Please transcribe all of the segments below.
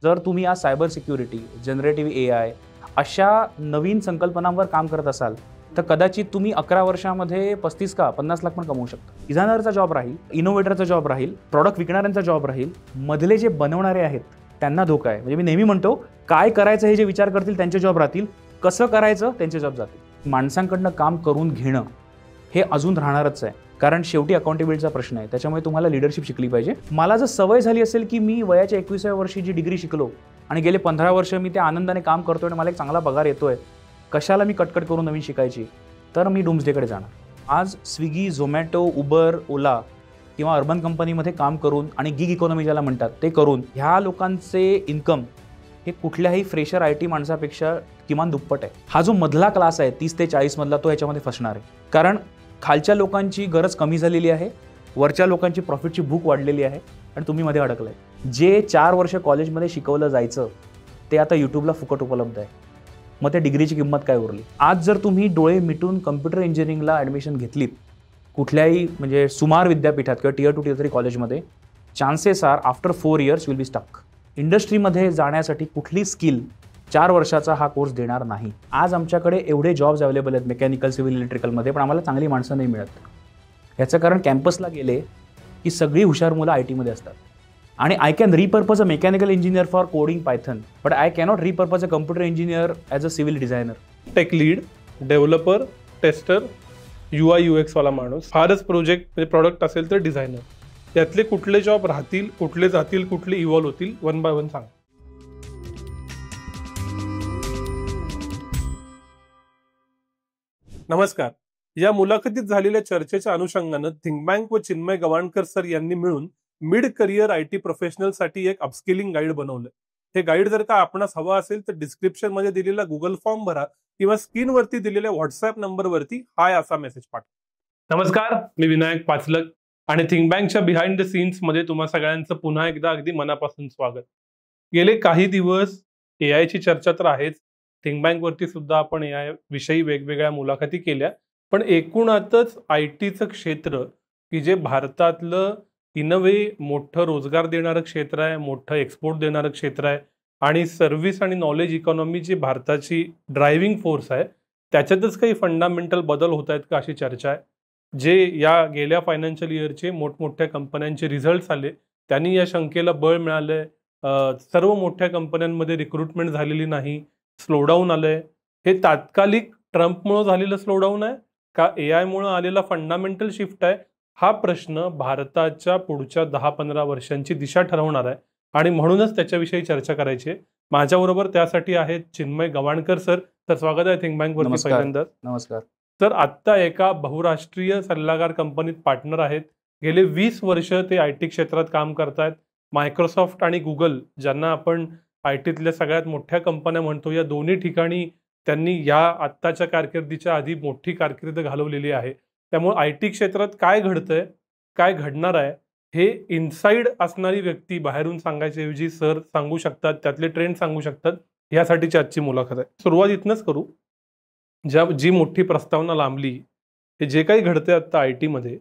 जर तुम्ही आज सायबर सिक्युरिटी, जनरेटिव्ह AI अशा नवीन संकल्पनांवर काम करत असाल तर कदाचित तुम्ही 11 वर्षामध्ये 35 का 50 लाख पण कमवू शकता. डिझायनरचा जॉब राहील, इनोव्हेटरचा जॉब राहील, प्रॉडक्ट विकणाऱ्यांचा जॉब राहील, मधले जे बनवणारे आहेत त्यांना धोका आहे. म्हणजे मी नेहमी म्हणतो, काय करायचं हे जे विचार करतील त्यांचे जॉब राहतील, कसं करायचं त्यांचे जॉब जातील. माणसांकडनं काम करून घेणं हे अजून राहणारच आहे, कारण शेवटी अकाउंटेबिलिटीचा प्रश्न आहे. त्याच्यामुळे तुम्हाला लीडरशिप शिकली पाहिजे. मला जर सवय झाली असेल की मी वयाच्या 21व्या वर्षी जी डिग्री शिकलो आणि गेले 15 वर्ष मी त्या आनंदाने काम करतोय आणि मला एक चांगला पगार येतोय, कशाला मी कटकट करून नवीन शिकायची, तर मी डूम्सडेकडे जाणार. आज स्विगी, झोमॅटो, उबर, ओला किंवा अर्बन कंपनीमध्ये काम करून आणि गिग इकॉनॉमी ज्याला म्हणतात ते करून ह्या लोकांचे इन्कम हे कुठल्याही फ्रेशर IT माणसापेक्षा किमान दुप्पट आहे. हा जो मधला क्लास आहे 30 ते 40 मधला, तो याच्यामध्ये फसणार आहे. कारण खालच्या लोकांची गरज कमी झालेली आहे, वरच्या लोकांची प्रॉफिटची भूक वाढलेली आहे आणि तुम्ही मध्ये अडकलाय. जे 4 वर्ष कॉलेजमध्ये शिकवलं जायचं ते आता यूट्यूबला फुकट उपलब्ध आहे. मग त्या डिग्रीची किंमत काय उरली. आज जर तुम्ही डोळे मिटून कम्प्युटर इंजिनिअरिंगला ॲडमिशन घेतलीत कुठल्याही म्हणजे सुमार विद्यापीठात किंवा Tier 2 Tier 3 कॉलेजमध्ये, chances are after 4 years will be stuck. इंडस्ट्रीमध्ये जाण्यासाठी कुठली स्किल 4 वर्षाचा हा कोर्स देणार नाही. आज आमच्याकडे एवढे जॉब्स अवेलेबल आहेत मेकॅनिकल, सिव्हिल, इलेक्ट्रिकलमध्ये, पण आम्हाला चांगली माणसं नाही मिळत. याचं कारण कॅम्पसला गेले की सगळी हुशार मुलं IT मध्ये असतात. आणि I can repurpose a mechanical engineer for coding Python, but I cannot repurpose a computer engineer as a civil designer. Tech lead, developer, tester, UI UX वाला माणूस, फारच प्रोजेक्ट म्हणजे प्रॉडक्ट असेल तर डिझायनर, यातले कुठले जॉब राहतील, कुठले जातील, कुठले इव्हॉल्व होतील, 1 by 1 सांग. नमस्कार. या मुलाखतीत झालेल्या चर्चेच्या अनुषंगानं थिंक बँक व चिन्मय गवाणकर सर यांनी मिळून मिड करिअर IT प्रोफेशनलसाठी एक अपस्किलिंग गाईड बनवलं. हे गाईड जर का आपणास हवा असेल तर डिस्क्रिप्शन मध्ये दिलेला गुगल फॉर्म भरा किंवा स्क्रीनवरती दिलेल्या व्हॉट्सअप नंबरवरती हाय असा मेसेज पाठवा. नमस्कार, मी विनायक पाचलक आणि थिंक बँकच्या बिहाइंड द सीन्स मध्ये तुम्हा सगळ्यांचं पुन्हा एकदा अगदी मनापासून स्वागत. गेले काही दिवस AI ची चर्चा तर आहेच. थिंक बँक वरती सुद्धा आपण AI विषयी वेगवेगळ्या मुलाखती केल्या, पण एकूणातच ITचं क्षेत्र की जे भारतातलं इन अ वे मोठं रोजगार देणारं क्षेत्र आहे, मोठं एक्सपोर्ट देणारं क्षेत्र आहे आणि सर्व्हिस आणि नॉलेज इकॉनॉमी जी भारताची ड्रायव्हिंग फोर्स आहे, त्याच्यातच काही फंडामेंटल बदल होत आहेत का अशी चर्चा आहे. जे या गेल्या फायनान्शियल इयरचे मोठमोठ्या कंपन्यांचे रिझल्ट्स आले त्यांनी या शंकेला बळ मिळालंय. सर्व मोठ्या कंपन्यांमध्ये रिक्रुटमेंट झालेली नाही, स्लोडाऊन आलंय. हे तात्कालिक ट्रम्पमुळे झालेलं स्लोडाऊन आहे का AI मुळे आलेला फंडामेंटल शिफ्ट आहे, हा प्रश्न भारताच्या पुढच्या 10-15 वर्षांची दिशा ठरवणार आहे आणि म्हणूनच त्याच्याविषयी चर्चा करायची आहे. माझ्याबरोबर त्यासाठी आहेत चिन्मय गवाणकर सर. तर स्वागत आहे थिंक बँक वरती पहिल्यांदा. नमस्कार. तर आत्ता एका बहुराष्ट्रीय सल्लागार कंपनीत पार्टनर आहेत. गेले 20 वर्ष ते IT क्षेत्रात काम करतायत. मायक्रोसॉफ्ट आणि गुगल, ज्यांना आपण ITतल्या सगळ्यात मोठ्या कंपन्या म्हणतो, या दोन्ही ठिकाणी त्यांनी या आत्ताच्या कारकिर्दीच्या आधी मोठी कारकीर्द घालवलेली आहे. त्यामुळे IT क्षेत्रात काय घडतंय, काय घडणार आहे, हे इनसाइड असणारी व्यक्ती बाहेरून सांगायच्या ऐवजी सर सांगू शकतात, त्यातले ट्रेंड सांगू शकतात. यासाठीची आजची मुलाखत आहे. सुरुवात इथनच करू. जी मोठी प्रस्तावना लांबली, हे जे काही घडतंय आता IT मध्ये,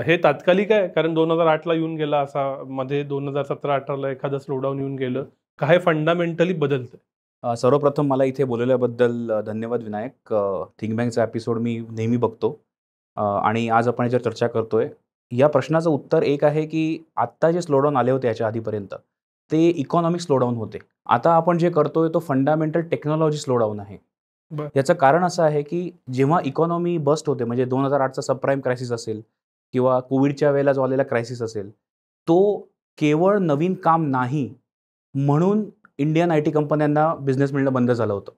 हे तात्कालिक आहे कारण 2008ला येऊन गेला, असा मध्ये 2017-18ला एखादं स्लोडाऊन येऊन गेलं, काय फंडामेंटली बदलतंय? सर्वप्रथम मला इथे बोलवल्याबद्दल धन्यवाद विनायक. थिंक बँकचा एपिसोड मी नेहमी बघतो आणि आज आपण याच्यावर चर्चा करतोय. या प्रश्नाचं उत्तर एक आहे की आत्ता जे स्लोडाऊन आले होते याच्या आधीपर्यंत ते इकॉनॉमिक स्लोडाऊन होते. आता आपण जे करतोय तो फंडामेंटल टेक्नॉलॉजी स्लोडाऊन आहे. याचं कारण असं आहे की जेव्हा इकॉनॉमी बस्ट होते, म्हणजे 2008चा सबप्राईम क्रायसिस असेल किंवा कोविडच्या वेळेला जो आलेला क्रायसिस असेल, तो केवळ नवीन काम नाही म्हणून इंडियन IT कंपन्यांना बिझनेस मिळणं बंद झालं होतं.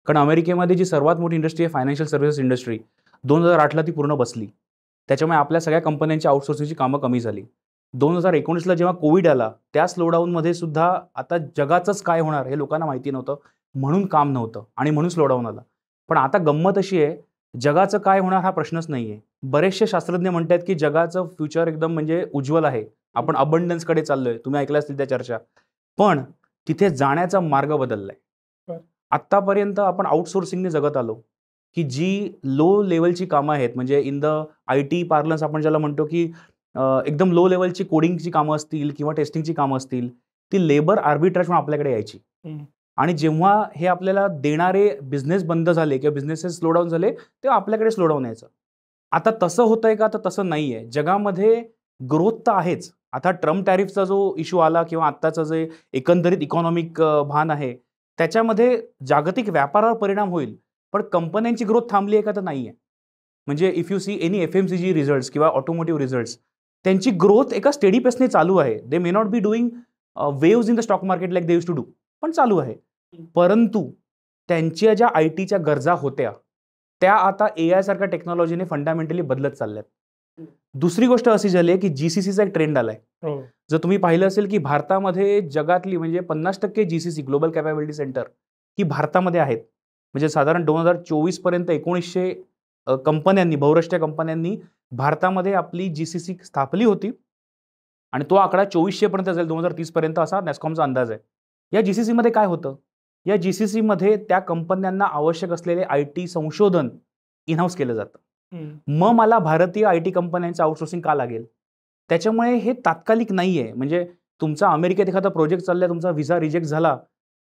कारण अमेरिकेमध्ये जी सर्वात मोठी इंडस्ट्री आहे फायनान्शियल सर्व्हिसेस इंडस्ट्री, 2008ला ती पूर्ण बसली. त्याच्यामुळे आपल्या सगळ्या कंपन्यांची आउटसोर्सिंगची कामं कमी झाली. 2019ला जेव्हा कोविड आला, त्या स्लोडाऊनमध्ये सुद्धा आता जगाचंच काय होणार हे लोकांना माहिती नव्हतं, म्हणून काम नव्हतं आणि म्हणून स्लोडाऊन आला. पण आता गंमत अशी आहे, जगाचं काय होणार हा प्रश्नच नाही आहे. बरेचसे शास्त्रज्ञ म्हणतात की जगाचं फ्युचर एकदम म्हणजे उज्ज्वल आहे, आपण अबंडन्सकडे चाललोय. तुम्ही ऐकल्या असतील त्या चर्चा. पण तिथे जाण्याचा मार्ग बदललाय. आत्तापर्यंत आपण आउटसोर्सिंगने जगत आलो की जी लो लेवलची कामं आहेत, म्हणजे इन द IT पार्लन्स आपण ज्याला म्हणतो की एकदम लो लेवलची कोडिंगची कामं असतील किंवा टेस्टिंगची कामं असतील, ती लेबर आर्बिट्रेज म्हणून आपल्याकडे यायची. आणि जेव्हा हे आपल्याला देणारे बिझनेस बंद झाले किंवा बिझनेसेस स्लो डाऊन झाले तेव्हा आपल्याकडे स्लो डाऊन यायचं. आता तसं होतंय का? तर तसं नाही आहे. जगामध्ये ग्रोथ तर आहेच. आता ट्रम्प टॅरिफचा जो इश्यू आला किंवा आत्ताचं जे एकंदरीत इकॉनॉमिक भान आहे त्याच्यामध्ये जागतिक व्यापारावर परिणाम होईल, पण कंपन्यांची ग्रोथ थांबली आहे का? तर नाही आहे. म्हणजे if you see any FMCG results किंवा ऑटोमोटिव्ह रिझल्ट्स, त्यांची ग्रोथ एका स्टेडी पेसने चालू आहे. They may not be doing waves in the stock market like they used to do, पण चालू आहे. परंतु त्यांच्या ज्या IT च्या गरजा होत्या त्या आता AI सारख्या टेक्नॉलॉजीने फंडामेंटली बदलत चालल्यात. दुसरी गोष्ट अशी झाली आहे की GCCचा एक ट्रेंड आलाय. जर तुम्ही पाहिलं असेल की भारतामध्ये जगातली म्हणजे 50% GCC ग्लोबल कॅपॅबिलिटी सेंटर ही भारतामध्ये आहेत. म्हणजे साधारण 2024 पर्यंत 1900 कंपन्यांनी, बहुराष्ट्रीय कंपन्यांनी भारतामध्ये आपली GCC स्थापली होती आणि तो आकडा 2400 पर्यंत जाईल 2030 पर्यंत असा नॅस्कॉमचा अंदाज आहे. या GCC मध्ये काय होतं? या GCC मध्ये त्या कंपन्यांना आवश्यक असलेले IT संशोधन इनहाऊस केलं जातं. मग मला भारतीय IT कंपन्यांचं आउटसोर्सिंग का लागेल? त्याच्यामुळे हे तात्कालिक नाही आहे. म्हणजे तुमचा अमेरिकेत एखादा प्रोजेक्ट चाललाय, तुमचा व्हिसा रिजेक्ट झाला,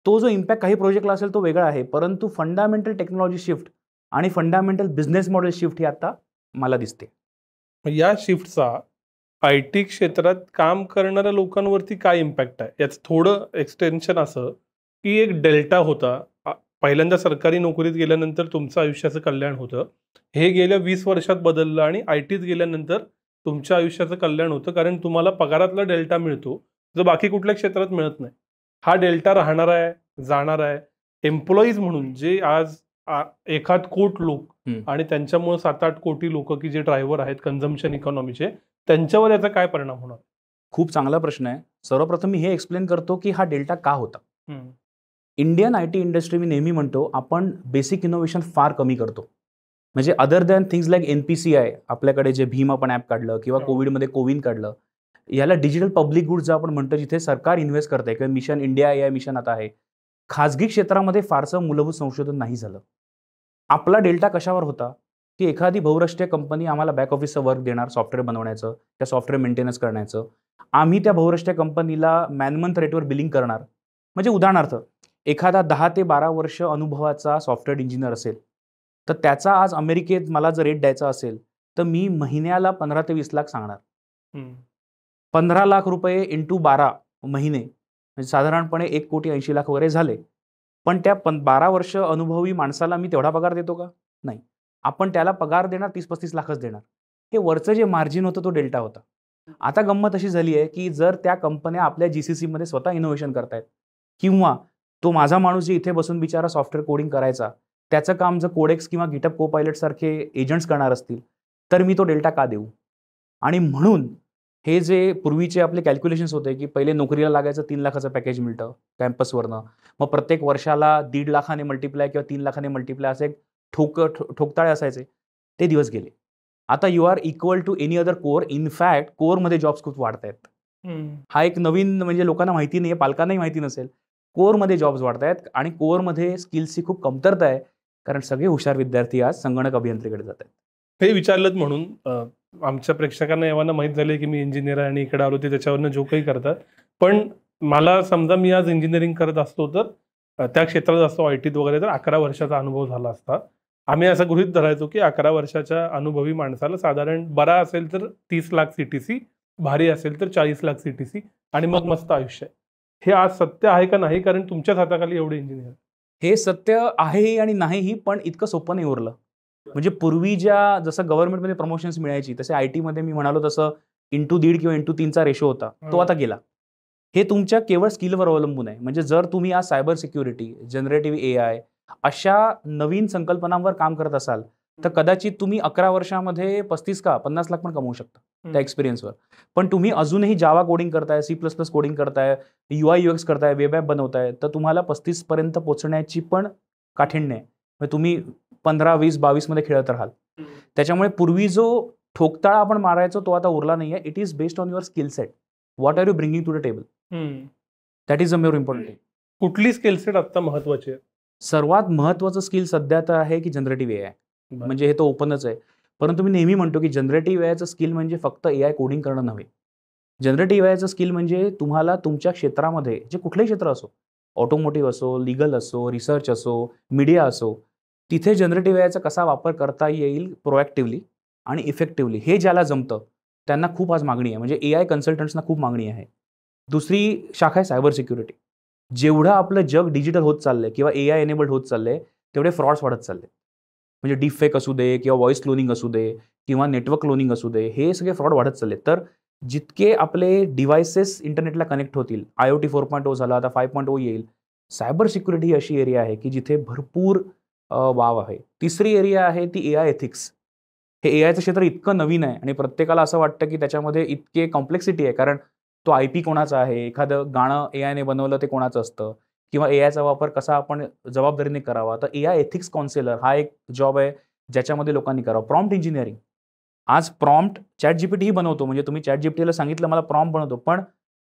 तो जो इम्पॅक्ट काही प्रोजेक्टला असेल तो वेगळा आहे. परंतु फंडामेंटल टेक्नॉलॉजी शिफ्ट आणि फंडामेंटल बिझनेस मॉडेल शिफ्ट ही आता मला दिसते. या शिफ्टचा IT क्षेत्रात काम करणाऱ्या लोकांवरती काय इम्पॅक्ट आहे? याचं थोडं एक्सटेन्शन असं की एक डेल्टा होता. पहिल्यांदा सरकारी नोकरीत गेल्यानंतर तुमचं आयुष्याचं कल्याण होतं. हे गेल्या 20 वर्षात बदललं आणि ITत गेल्यानंतर तुमच्या आयुष्याचं कल्याण होतं, कारण तुम्हाला पगारातला डेल्टा मिळतो जो बाकी कुठल्या क्षेत्रात मिळत नाही. हा डेल्टा राहणार आहे, जाणार आहे. एम्प्लॉईज म्हणून जे आज 1 कोटी लोक आणि त्यांच्यामुळे 7-8 कोटी लोक की जे ड्रायव्हर आहेत कन्झम्पशन इकॉनॉमीचे, त्यांच्यावर याचा काय परिणाम होणार? खूप चांगला प्रश्न आहे. सर्वप्रथम मी हे एक्सप्लेन करतो की हा डेल्टा का होता. इंडियन IT इंडस्ट्री, मी नेहमी म्हणतो, आपण बेसिक इनोव्हेशन फार कमी करतो. म्हणजे other than things like NPCI, आपल्याकडे जे भीम आपण ॲप काढलं किंवा कोविडमध्ये कोविन काढलं, याला डिजिटल पब्लिक गुड्स आपण म्हणतो, जिथे सरकार इन्व्हेस्ट करते किंवा मिशन इंडिया AI मिशन आता आहे. खाजगी क्षेत्रामध्ये फारसं मूलभूत संशोधन नाही झालं. आपला डेल्टा कशावर होता की एखादी बहुराष्ट्रीय कंपनी आम्हाला बॅक ऑफिसचं वर्क देणार, सॉफ्टवेअर बनवण्याचं, त्या सॉफ्टवेअर मेंटेनन्स करण्याचं. आम्ही त्या बहुराष्ट्रीय कंपनीला मॅन मंथ रेटवर बिलिंग करणार. म्हणजे उदाहरणार्थ, एखादा 10 ते 12 वर्ष अनुभवाचा सॉफ्टवेअर इंजिनियर असेल, तर त्याचा आज अमेरिकेत मला जर रेट द्यायचा असेल तर मी महिन्याला 15 ते 20 लाख सांगणार. 15 लाख रुपये इंटू 12 महिने म्हणजे साधारणपणे 1,80,00,000 वगैरे झाले. पण त्या 12 वर्ष अनुभवी माणसाला मी तेवढा पगार देतो का? नाही. आपण त्याला पगार देणार 30-35 लाखच देणार. हे वरचं जे मार्जिन होतं तो डेल्टा होता. आता गंमत अशी झाली आहे की जर त्या कंपन्या आपल्या GCC मध्ये स्वतः इनोव्हेशन करतायत किंवा तो माझा माणूस जे इथे बसून बिचारा सॉफ्टवेअर कोडिंग करायचा, त्याचं काम जर कोडेक्स किंवा GitHub कोपायलट सारखे एजंट्स करणार असतील, तर मी तो डेल्टा का देऊ? आणि म्हणून हे जे पूर्वीचे आपले कॅल्क्युलेशन्स होते की पहिले नोकरीला लागायचं 3 लाखाचं पॅकेज मिळतं कॅम्पसवरनं, मग प्रत्येक वर्षाला 1.5 लाखाने मल्टिप्लाय किंवा 3 लाखाने मल्टिप्लाय असे एक ठोकताळे असायचे, ते दिवस गेले. आता you are equal to any other core. In fact कोरमध्ये जॉब्स खूप वाढत आहेत. हा एक नवीन, म्हणजे लोकांना माहिती नाही आहे, पालकांनाही माहिती नसेल. कोरमध्ये जॉब्स वाढत आहेत आणि कोरमध्ये स्किल्सची खूप कमतरता आहे, कारण सगळे हुशार विद्यार्थी आज संगणक अभियंत्रीकडे जात आहेत. हे विचारलं म्हणून आमच्या प्रेक्षकांना एव्हाना माहीत झाले की मी इंजिनियर आहे आणि इकडे आलो ते त्याच्यावरनं जो काही करतात. पण मला समजा मी आज इंजिनिअरिंग करत असतो तर त्या क्षेत्रात असतो ITत वगैरे, तर 11 वर्षाचा अनुभव झाला असता. आम्ही असं गृहीत धरायचो की 11 वर्षाच्या अनुभवी माणसाला साधारण बरा असेल तर 30 लाख CTC, भारी असेल तर 40 लाख CTC आणि मग मस्त आयुष्य आहे. हे आज सत्य आहे का नाही? कारण तुमच्याच हाताखाली एवढे इंजिनियर. हे सत्य आहेही आणि नाहीही, पण इतकं सोपं नाही उरलं. म्हणजे पूर्वी ज्या जसं गव्हर्नमेंटमध्ये प्रमोशन्स मिळायची, तसे IT मध्ये मी म्हणालो तसं इंटू 1.5 किंवा इंटू 3चा रेशो होता, तो आता गेला. हे तुमच्या केवळ स्किलवर अवलंबून आहे. म्हणजे जर तुम्ही आज सायबर सिक्युरिटी, जनरेटिव्ह AI अशा नवीन संकल्पनांवर काम करत असाल, तर कदाचित तुम्ही 11 वर्षामध्ये 35 का 50 लाख पण कमवू शकता त्या एक्सपिरियन्सवर. पण तुम्ही अजूनही जावा कोडिंग करताय, C++ कोडिंग करताय, UI UX करताय, वेब ॲप बनवताय, तर तुम्हाला 35 पर्यंत पोहोचण्याची पण काठिण्य आहे. म्हणजे तुम्ही 15, 20, 22 मध्ये खेळत राहाल. त्याच्यामुळे पूर्वी जो ठोकताळा आपण मारायचो तो आता उरला नाहीये. It is based on your skill set. What are you bringing to the table? That is a more important thing. कुठली स्किल सेट आता महत्वाची आहे? सर्वात महत्वाचं स्किल सध्या तर आहे की जनरेटिव्ह AI. म्हणजे हे तर ओपनच आहे. परंतु मी नेहमी म्हणतो की जनरेटिव्ह AIचं स्किल म्हणजे फक्त AI कोडिंग करणं नव्हे. जनरेटिव्ह एआयचं स्किल म्हणजे तुम्हाला तुमच्या क्षेत्रामध्ये जे कुठलंही क्षेत्र असो, ऑटोमोटिव्ह असो, लीगल असो, रिसर्च असो, मीडिया असो, तिथे जनरेटिव्ह एआयचा कसा वापर करता येईल प्रोॲक्टिव्हली आणि इफेक्टिव्हली हे ज्याला जमतं त्यांना खूप आज मागणी आहे. म्हणजे एआय कन्सल्टंट्सना खूप मागणी आहे. दुसरी शाखा आहे सायबर सिक्युरिटी. जेवढं आपलं जग डिजिटल होत चाललंय किंवा एआय एनेबल्ड होत चाललंय तेवढे फ्रॉड्स वाढत चालले. म्हणजे डीपफेक असू दे किंवा व्हॉइस क्लोनिंग असू दे किंवा नेटवर्क क्लोनिंग असू दे, हे सगळे फ्रॉड वाढत चालले. तर जितके आपले डिव्हाइसेस इंटरनेटला कनेक्ट होतील, IoT 4.0 झाला, आता 5.0 येईल. सायबर सिक्युरिटी ही अशी एरिया आहे की जिथे भरपूर वाव आहे. तिसरी एरिया आहे ती एआय एथिक्स. हे एआयचं क्षेत्र इतकं नवीन आहे आणि प्रत्येकाला असं वाटतं की त्याच्यामध्ये इतके कॉम्प्लेक्सिटी आहे, कारण तो IP कोणाचा आहे, एखादं गाणं एआयने बनवलं ते कोणाचं असतं किंवा एआयचा वापर कसा आपण जबाबदारीने करावा. तर एआय एथिक्स काउन्सिलर हा एक जॉब आहे ज्याच्यामध्ये लोकांनी करावं. Prompt engineering. आज प्रॉम्प्ट ChatGPT ही बनवतो, म्हणजे तुम्ही ChatGPTला सांगितलं मला प्रॉम्प्ट बनवतो, पण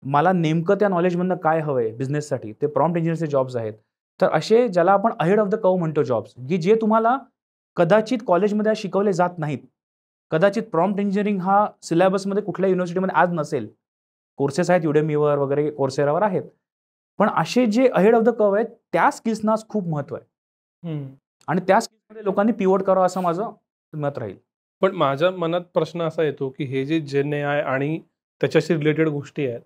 मला नेमकं त्या नॉलेजमधनं काय हवंय बिझनेससाठी, ते प्रॉम्प्ट इंजिनिअरचे जॉब्स आहेत. तर असे ज्याला आपण अहेड ऑफ द कर्व म्हणतो जॉब्स, की जे तुम्हाला कदाचित कॉलेजमध्ये आज शिकवले जात नाहीत. कदाचित प्रॉम्प्ट इंजिनिअरिंग हा सिलेबसमध्ये कुठल्या युनिव्हर्सिटीमध्ये आज नसेल. कोर्सेस आहेत Udemyवर वगैरे, Courseraवर आहेत. पण असे जे अहेड ऑफ द कर्व आहेत त्या स्किल्सना आज खूप महत्त्व आहे. आणि त्या स्किल्समध्ये लोकांनी पिव्होट करावं असं माझं मत राहील. पण माझ्या मनात प्रश्न असा येतो की हे जे जेन एआय आणि त्याच्याशी रिलेटेड गोष्टी आहेत,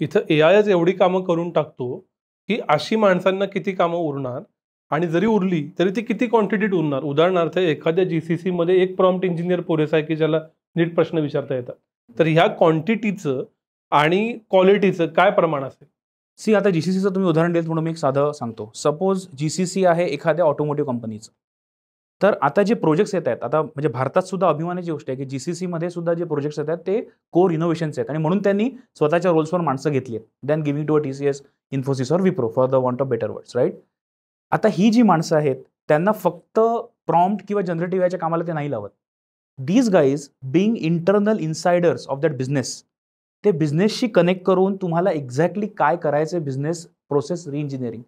इथं एआयच एवढी कामं करून टाकतो की अशी माणसांना किती कामं उरणार, आणि जरी उरली तरी ती किती क्वांटिटीत उरणार. उदाहरणार्थ एखाद्या GCC मध्ये एक प्रॉम्प्ट इंजिनियर पुरेसा आहे की ज्याला नीट प्रश्न विचारता येतात. तर ह्या क्वांटिटीचं आणि क्वालिटीचं काय प्रमाण असेल? आता GCCचं तुम्ही उदाहरण द्याल म्हणून मी एक साधं सांगतो. सपोज GCC आहे एखाद्या ऑटोमोटिव्ह कंपनीचं. तर आता जे प्रोजेक्ट्स येत आहेत, आता म्हणजे भारतात सुद्धा अभिमानाची गोष्ट आहे की GCC मध्ये सुद्धा जे प्रोजेक्ट्स येत आहेत ते कोर इनोव्हेशन्स आहेत आणि म्हणून त्यांनी स्वतःच्या रोल्सवर माणसं घेतली आहेत. Than giving to a TCS, Infosys और Wipro for the want of better words, right? आता ही जी माणसं आहेत त्यांना फक्त प्रॉम्प्ट किंवा जनरेटिव्ह एआयच्या कामाला ते नाही लावत. These guys being internal insiders of that business, ते बिझनेसशी कनेक्ट करून तुम्हाला एक्झॅक्टली काय करायचं, बिझनेस प्रोसेस रिइंजिनिअरिंग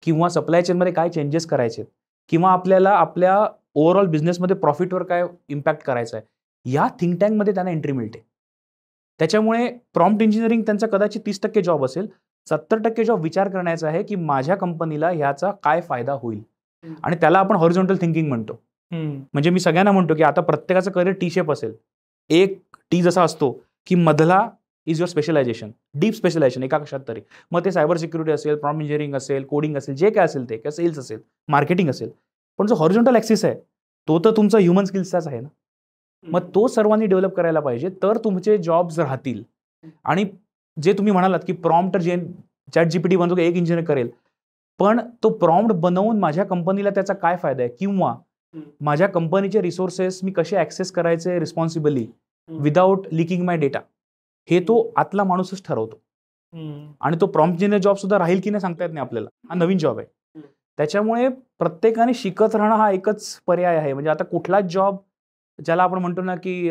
किंवा सप्लाय चेनमध्ये काय चेंजेस करायचे किंवा आपल्याला आपल्या ओव्हरऑल बिझनेसमध्ये प्रॉफिटवर काय इम्पॅक्ट करायचा आहे, या थिंक टँकमध्ये त्यांना एंट्री मिळते. त्याच्यामुळे प्रॉम्प्ट इंजिनिअरिंग त्यांचा कदाचित 30% जॉब असेल, 70% जॉब विचार करण्याचा आहे की माझ्या कंपनीला ह्याचा काय फायदा होईल. आणि त्याला आपण हॉरिझॉन्टल थिंकिंग म्हणतो. म्हणजे मी सगळ्यांना म्हणतो की आता प्रत्येकाचं करिअर टी शेप असेल. एक टी जसा असतो की मधला is your specialisation, deep specialisation एका कशात तरी. मग ते सायबर सिक्युरिटी असेल, प्रॉम्प्ट इंजिनिअरिंग असेल, कोडिंग असेल, जे काय असेल ते, किंवा सेल्स असेल, मार्केटिंग असेल. पण जो हॉरिझॉन्टल ॲक्सिस आहे तो तर तुमचा ह्युमन स्किल्सचाच आहे ना. मग तो सर्वांनी डेव्हलप करायला पाहिजे, तर तुमचे जॉब्स राहतील. आणि जे तुम्ही म्हणालात की प्रॉम्प्ट जे ChatGPT बनतो एक इंजिनिअर करेल, पण तो प्रॉम्प्ट बनवून माझ्या कंपनीला त्याचा काय फायदा आहे किंवा माझ्या कंपनीचे रिसोर्सेस मी कसे ॲक्सेस करायचे रिस्पॉन्सिबली विदाउट लिकिंग माय डेटा, हे तो आतला माणूसच ठरवतो. आणि तो प्रॉम्प्ट इंजिनिअर जॉब सुद्धा राहील की नाही सांगता येत नाही आपल्याला. हा नवीन जॉब आहे. त्याच्यामुळे प्रत्येकाने शिकत राहणं हा एकच पर्याय आहे. म्हणजे आता कुठलाच जॉब ज्याला आपण म्हणतो ना की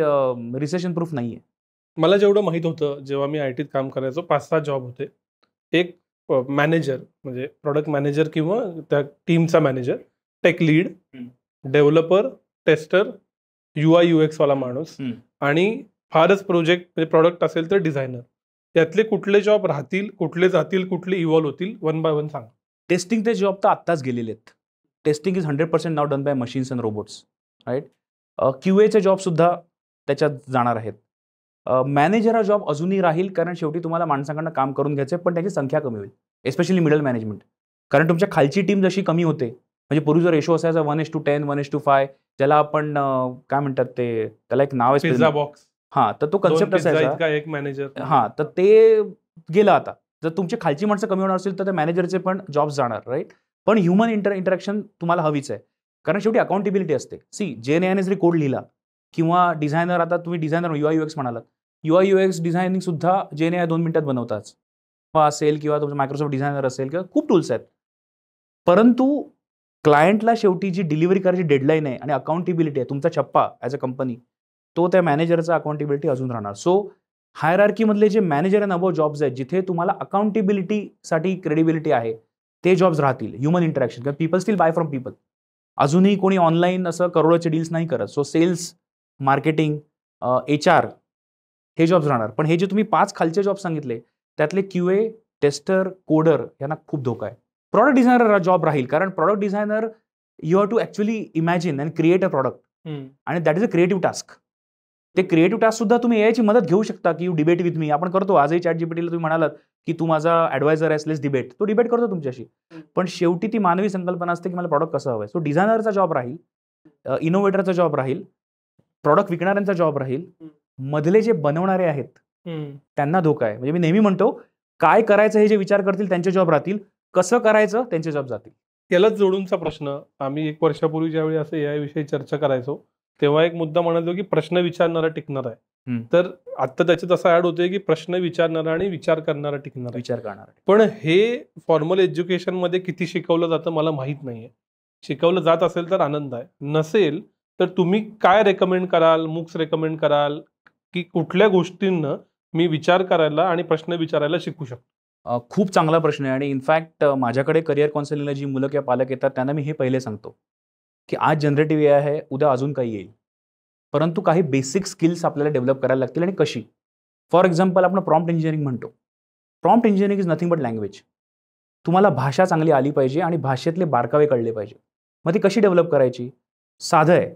रिसेशन प्रूफ नाहीये. मला जेवढं माहित होतं जेव्हा मी IT त काम करायचो, 5-6 जॉब होते. एक मॅनेजर म्हणजे प्रॉडक्ट मॅनेजर किंवा त्या टीमचा manager, tech lead, developer, tester, UI UX वाला माणूस आणि फारच प्रोजेक्ट म्हणजे प्रॉडक्ट असेल तर डिझायनर. त्यातले कुठले जॉब राहतील, कुठले जातील, कुठले इव्हॉल्व होतील, वन बाय वन सांग. टेस्टिंगचे जॉब तर आत्ताच गेलेले आहेत. Testing is 100% now done by machines and robots, right? QAचे जॉब सुद्धा त्याच्यात जाणार आहेत. मॅनेजर हा जॉब अजूनही राहील, कारण शेवटी तुम्हाला माणसाकडनं काम करून घ्यायचं, पण त्याची संख्या कमी होईल, एस्पेशली मिडल मॅनेजमेंट. कारण तुमच्या खालची टीम जशी कमी होते, म्हणजे पूर्वी जो रेशो असायचा 1:10, 1:5, ज्याला आपण काय म्हणतात ते, त्याला एक नाव आहे, पिझ्झा बॉक्स. हां, तर तो कन्सेप्ट असायचा एक मॅनेजर. हां, तर ते गेलं आता. जर तुमची खालची माणसं कमी होणार असेल तर त्या मॅनेजरचे पण जॉब्स जाणार, राईट? पण ह्युमन इंटरॅक्शन तुम्हाला हवीच आहे, कारण शेवटी अकाउंटेबिलिटी असते. जेन एआयने जरी कोड लिहिला किंवा डिझायनर, आता तुम्ही डिझायनर UI UX म्हणालात, UI UX डिझायनिंग सुद्धा जेन AI 2 मिनिटात बनवतात असेल किंवा तुमचं मायक्रोसॉफ्ट डिझायनर असेल किंवा खूप टूल्स आहेत. परंतु क्लायंटला शेवटी जी डिलिव्हरी करायची डेडलाईन आहे आणि अकाउंटेबिलिटी आहे, तुमचा छप्पा ॲज अ कंपनी, तो त्या मॅनेजरचा अकाउंटेबिलिटी अजून राहणार. सो हायरार्कीमधले जे मॅनेजर अँड अबव्ह जॉब्स आहेत, जिथे तुम्हाला अकाउंटेबिलिटीसाठी क्रेडिबिलिटी आहे, ते जॉब्स राहतील. ह्युमन इंटरॅक्शन, किंवा people still buy from people. अजूनही कोणी ऑनलाईन असं करोडोचे डील्स नाही करत. सो सेल्स, मार्केटिंग, HR हे जॉब्स राहणार. पण हे जे तुम्ही 5 खालचे जॉब सांगितले त्यातले QA, टेस्टर, कोडर यांना खूप धोका आहे. प्रॉडक्ट डिझायनर जॉब राहील, कारण product designer you have to actually imagine and create a product, आणि that is a creative task. ते क्रिएटिव्ह टास्क सुद्धा तुम्ही एआयची मदत घेऊ शकता की यू डिबेट विथ मी. आपण करतो आजही ChatGPTला तुम्ही म्हणालात की तू माझा ॲडवायझर आहेस, लेट्स डिबेट. तो डिबेट करतो तुमच्याशी. पण शेवटी ती मानवी संकल्पना असते की मला प्रॉडक्ट कसं हवं आहे. सो डिझायनरचा जॉब राहील, इनोव्हेटरचा जॉब राहील, प्रॉडक्ट विकणाऱ्यांचा जॉब राहील, मधले जे बनवणारे आहेत त्यांना धोका आहे. म्हणजे मी नेहमी म्हणतो काय करायचं हे जे विचार करतील त्यांचे जॉब राहतील, कसं करायचं त्यांचे जॉब जातील. यालाच जोडूनचा प्रश्न, आम्ही 1 वर्षापूर्वी ज्यावेळी असं AI विषयी चर्चा करायचो तेव्हा एक मुद्दा म्हणालो की प्रश्न विचारणारा टिकणार आहे. तर आता त्याच्यात असं ऍड होतंय की प्रश्न विचारणारा आणि विचार करणारा टिकणार आहे. विचार करणार. पण हे फॉर्मल एज्युकेशन मध्ये किती शिकवलं जातं मला माहित नाहीये. शिकवलं जात असेल तर आनंद आहे, नसेल तर तुम्ही काय रेकमेंड कराल, मुक्स रेकमेंड कराल की कुठल्या गोष्टींना मी विचार करायला आणि प्रश्न विचारायला शिकू शकतो? खूप चांगला प्रश्न आहे. आणि इनफॅक्ट माझ्याकडे करिअर काउन्सिलिंगला जी मुलं किंवा पालक येतात त्यांना मी हे पहिले सांगतो की आज जनरेटिव्ह AI आहे, उद्या अजून काही येईल, परंतु काही बेसिक स्किल्स आपल्याला डेव्हलप करायला लागतील. आणि कशी? फॉर एक्झाम्पल आपण प्रॉम्प्ट इंजिनिअरिंग म्हणतो. Prompt engineering is nothing but language. तुम्हाला भाषा चांगली आली पाहिजे आणि भाषेतले बारकावे कळले पाहिजे. मग ती कशी डेव्हलप करायची? साधं आहे.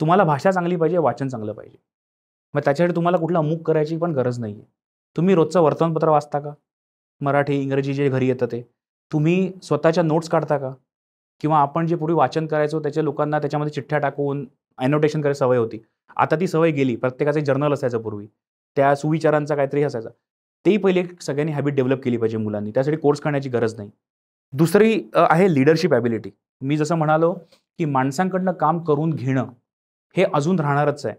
तुम्हाला भाषा चांगली पाहिजे, वाचन चांगलं पाहिजे. मग त्याच्यासाठी तुम्हाला कुठला अमुक करायची पण गरज नाही आहे. तुम्ही रोजचं वर्तमानपत्र वाचता का? मराठी, इंग्रजी जे घरी येतं ते. तुम्ही स्वतःच्या नोट्स काढता का? किंवा आपण जे पूर्वी वाचन करायचो त्याच्या लोकांना त्याच्यामध्ये चिठ्ठ्या टाकून ॲनोटेशन करायची सवय होती. आता ती सवय गेली. प्रत्येकाचं जर्नल असायचं पूर्वी. त्या सुविचारांचा काहीतरी असायचा. तेही पहिले सगळ्यांनी हॅबिट डेव्हलप केली पाहिजे मुलांनी. त्यासाठी कोर्स करण्याची गरज नाही. दुसरी आहे लिडरशिप ॲबिलिटी. मी जसं म्हणालो की माणसांकडनं काम करून घेणं हे अजून राहणारच आहे.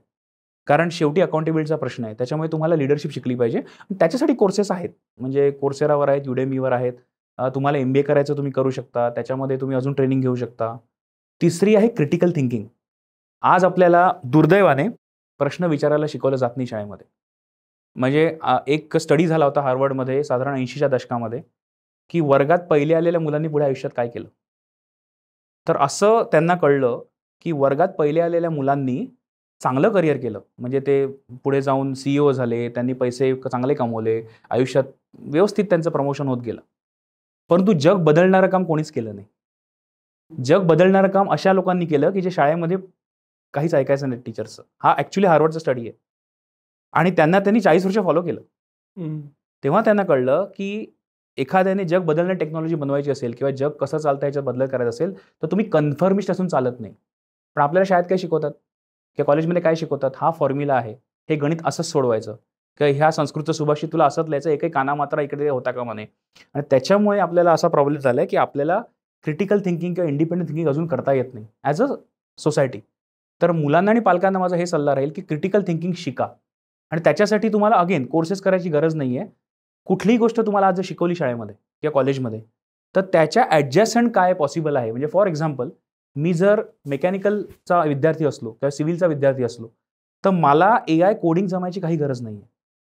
कारण शेवटी अकाउंटेबिलिटीचा प्रश्न आहे. त्याच्यामुळे तुम्हाला लिडरशिप शिकली पाहिजे. त्याच्यासाठी कोर्सेस आहेत. म्हणजे कोर्सेरावर आहेत, युडेमीवर आहेत. तुम्हाला MBA करायचं तुम्ही करू शकता. त्याच्यामध्ये तुम्ही अजून ट्रेनिंग घेऊ शकता. तिसरी आहे क्रिटिकल थिंकिंग. आज आपल्याला दुर्दैवाने प्रश्न विचारायला शिकवलं जात नाही शाळेमध्ये. म्हणजे एक स्टडी झाला होता हार्वर्डमध्ये साधारण 80च्या दशकामध्ये की वर्गात पहिले आलेल्या मुलांनी पुढे आयुष्यात काय केलं. तर असं त्यांना कळलं की वर्गात पहिले आलेल्या मुलांनी चांगलं करिअर केलं. म्हणजे ते पुढे जाऊन CEO झाले, त्यांनी पैसे चांगले कमवले, आयुष्यात व्यवस्थित त्यांचं प्रमोशन होत गेलं. परंतु जग बदलणारं काम कोणीच केलं नाही. जग बदलणारं काम अशा लोकांनी केलं की जे शाळेमध्ये काहीच ऐकायचं नाही टीचरचं. हा ॲक्च्युली हार्वर्डचा स्टडी आहे. आणि त्यांनी 40 वर्ष फॉलो केलं. तेव्हा त्यांना कळलं की एखाद्याने जग बदलण्याची टेक्नॉलॉजी बनवायची असेल किंवा जग कसं चालतं याच्यात बदल करायचा असेल तर तुम्ही कन्फर्मिस्ट असून चालत नाही. पण आपल्याला शाळेत काय शिकवतात किंवा कॉलेजमध्ये काय शिकवतात? हा फॉर्म्युला आहे, हे गणित असंच सोडवायचं किंवा ह्या संस्कृतचं सुभाषित तुला असंच लिहायचं, एकही काना मात्रा इकडे होता का म्हणे. आणि त्याच्यामुळे आपल्याला असा प्रॉब्लेम झाला आहे की आपल्याला क्रिटिकल थिंकिंग किंवा इंडिपेंडंट थिंकिंग अजून करता येत नाही ॲज अ सोसायटी. तर मुलांना आणि पालकांना माझा हे सल्ला राहील की क्रिटिकल थिंकिंग शिका. आणि त्याच्यासाठी तुम्हाला अगेन कोर्सेस करायची गरज नाही आहे. कुठलीही गोष्ट तुम्हाला आज जर शिकवली शाळेमध्ये किंवा कॉलेजमध्ये तर त्याच्या ॲडजस्टंट काय पॉसिबल आहे. म्हणजे फॉर एक्झाम्पल मी जर मेकॅनिकलचा विद्यार्थी असलो किंवा सिव्हिलचा विद्यार्थी असलो तर मला AI कोडिंग जमायची काही गरज नाही आहे.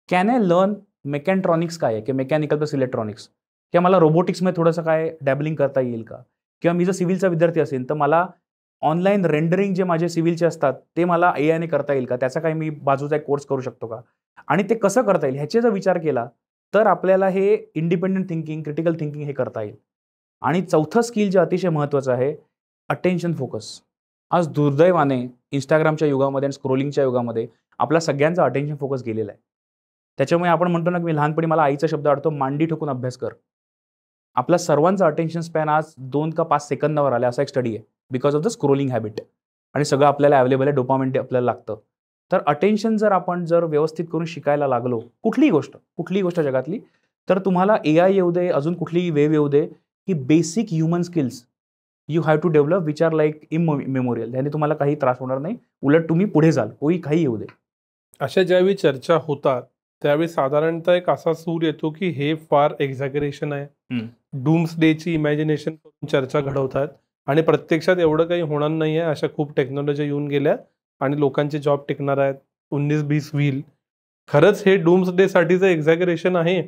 कॅन आय लर्न मेकॅट्रॉनिक्स काय आहे किंवा मेकॅनिकल प्लस इलेक्ट्रॉनिक्स किंवा मला रोबोटिक्समध्ये थोडंसं काय डॅबलिंग करता येईल का? किंवा मी जर सिव्हिलचा विद्यार्थी असेल तर मला ऑनलाईन रेंडरिंग जे माझे सिव्हिलचे असतात ते मला AIने करता येईल का? त्याचा काही मी बाजूचा एक कोर्स करू शकतो का? आणि ते कसं करता येईल ह्याचे जर विचार केला तर आपल्याला हे इंडिपेंडंट थिंकिंग, क्रिटिकल थिंकिंग हे करता येईल. आणि चौथं स्किल जे अतिशय महत्त्वाचं आहे अटेन्शन फोकस. आज दुर्दैवाने इंस्टाग्रामच्या युगामध्ये आणि स्क्रोलिंगच्या युगामध्ये आपला सगळ्यांचा अटेन्शन फोकस गेलेला आहे. त्याच्यामुळे आपण म्हणतो ना की मी लहानपणी मला आईचा शब्द आठवतो, मांडी ठोकून अभ्यास कर. आपला सर्वांचा अटेन्शन स्पॅन आज 2 का 5 सेकंदावर आला असा एक स्टडी आहे because of the scrolling habit. आणि सगळं आपल्याला अवेलेबल आहे, डोपामाइन आपल्याला लागतं. तर अटेन्शन जर व्यवस्थित करून शिकायला लागलो कुठलीही गोष्ट जगातली तर तुम्हाला AI येऊ दे, अजून कुठलीही वेव्ह येऊ दे, ही basic human skills you have to develop which are like immemorial. याने तुम्हाला काही त्रास होणार नाही, उलट तुम्ही पुढे जाल, काही येऊ दे. अशा ज्यावेळी चर्चा होतात त्यावेळी साधारणतः एक असा सूर येतो की हे फार एक्झॅगरेशन आहे, डूम्सडेची इमॅजिनेशन करून चर्चा घडवतात आणि प्रत्यक्षात एवढं काही होणार नाही आहे. अशा खूप टेक्नॉलॉजी येऊन गेल्या आणि लोकांचे जॉब टिकणार आहेत, 19-20 होईल. खरंच हे डूम्सडेसाठीचं एक्झॅगरेशन आहे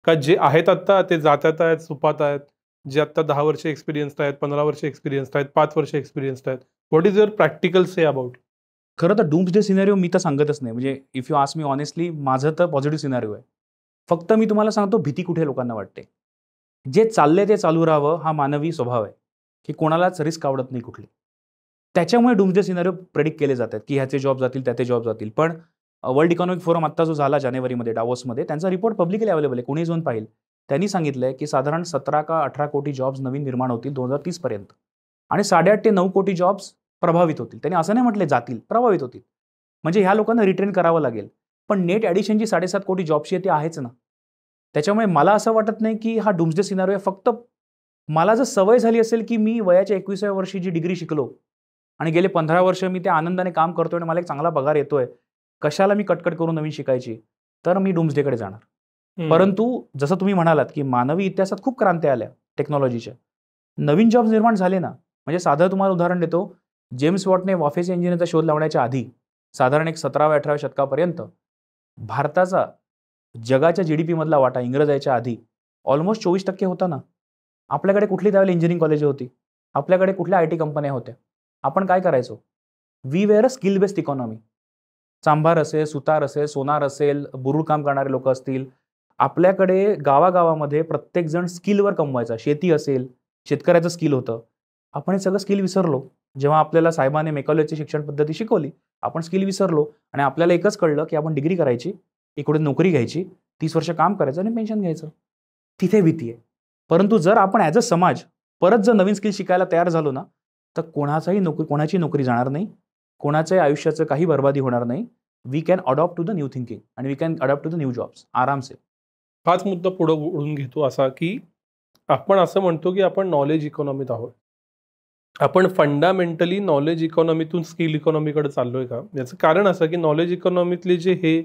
का जे आहेत आत्ता ते जातात आहेत, सुपात आहेत, जे आत्ता 10 वर्ष एक्सपिरियन्स्ड आहेत, 15 वर्ष एक्सपिरियन्स्ड आहेत, 5 वर्ष एक्सपिरियन्स्ड आहेत? What is your practical say about? खरं तर डूम्सडे सिनेरिओ मी तर सांगतच नाही. म्हणजे if you ask me honestly, माझं तर पॉझिटिव्ह सिनेरिओ आहे. फक्त मी तुम्हाला सांगतो, भीती कुठे लोकांना वाटते. जे चाललंय ते चालू राहावं हा मानवी स्वभाव आहे, की कोणालाच रिस्क आवडत नाही कुठली. त्याच्यामुळे डूम्सडे सिनेरिओ प्रेडिक्ट केले जातात, की ह्याचे जॉब जातील, त्याचे जॉब जातील. पण वर्ल्ड इकॉनॉमिक फोरम आत्ता जो झाला जानेवारीमध्ये डावोसमध्ये, त्यांचा रिपोर्ट पब्लिकली अवेलेबल आहे. कोणीही जाऊन पाहिल. त्यांनी सांगितलंय, की साधारण 17 का 18 कोटी जॉब्स नवीन निर्माण होतील 2030 पर्यंत आणि 8.5 ते 9 कोटी जॉब्स प्रभावित होतील. त्यांनी असं नाही म्हटले जातील, प्रभावित होतील. म्हणजे ह्या लोकांना रिट्रेन करावं लागेल. पण नेट ॲडिशन जी 7.5 कोटी जॉब्सची आहे ती आहेच ना. त्याच्यामुळे मला असं वाटत नाही, की हा डूम्सडे सिनारिओ आहे. फक्त मला जर सवय झाली असेल, की मी वयाच्या 21व्या वर्षी जी डिग्री शिकलो आणि गेले 15 वर्ष मी त्या आनंदाने काम करतोय आणि मला एक चांगला पगार येतोय. कशाला मी कटकट करून नवीन शिकायची? तर मी डूम्सडेकडे जाणार. परंतु जसं तुम्ही म्हणालात, की मानवी इतिहासात खूप क्रांत्या आल्या टेक्नॉलॉजीच्या. नवीन जॉब्स निर्माण झाले ना. म्हणजे साधं तुम्हाला उदाहरण देतो. जेम्स वॉटने वाफेचे इंजिनचा शोध लावण्याच्या आधी साधारण एक 17व्या-18व्या शतकापर्यंत भारताचा जगाच्या जीडीपी मधला वाटा इंग्रज यायच्या आधी ऑलमोस्ट 24% होता ना. आपल्याकडे कुठली त्यावेळेला इंजिनिअरिंग कॉलेज होती. आपल्याकडे कुठल्या आय टी कंपन्या होत्या. आपण काय करायचो? We were a skill based economy. चांभार असेल, सुतार असेल, सोनार असेल, बुरुड काम करणारे लोक असतील. आपल्याकडे गावागावामध्ये प्रत्येकजण स्किलवर कमवायचा. शेती असेल, शेतकऱ्याचं स्किल होतं. आपण हे सगळं स्किल विसरलो. जेव्हा आपल्याला साहेबांनी मेकॉलेजची शिक्षण पद्धती शिकवली, आपण स्किल विसरलो आणि आपल्याला एकच कळलं, की आपण डिग्री करायची, इकडून नोकरी घ्यायची, 30 वर्ष काम करायचं आणि पेन्शन घ्यायचं. तिथे भीती आहे. परंतु जर आपण ॲज अ समाज परत जर नवीन स्किल शिकायला तयार झालो ना, तर कोणाची नोकरी जाणार नाही. कोणाच्याही आयुष्याचं काही बरबादी होणार नाही. We can adopt to the new thinking आणि we can adopt to the new jobs आरामसे. हाच मुद्दा पुढे ओढून घेतो असा, की आपण असं म्हणतो, की आपण नॉलेज इकॉनॉमीत आहोत. आपण फंडामेंटली नॉलेज इकॉनॉमीतून स्किल इकॉनॉमीकडे चाललोय का? याचं कारण असं, की नॉलेज इकॉनॉमीतले जे हे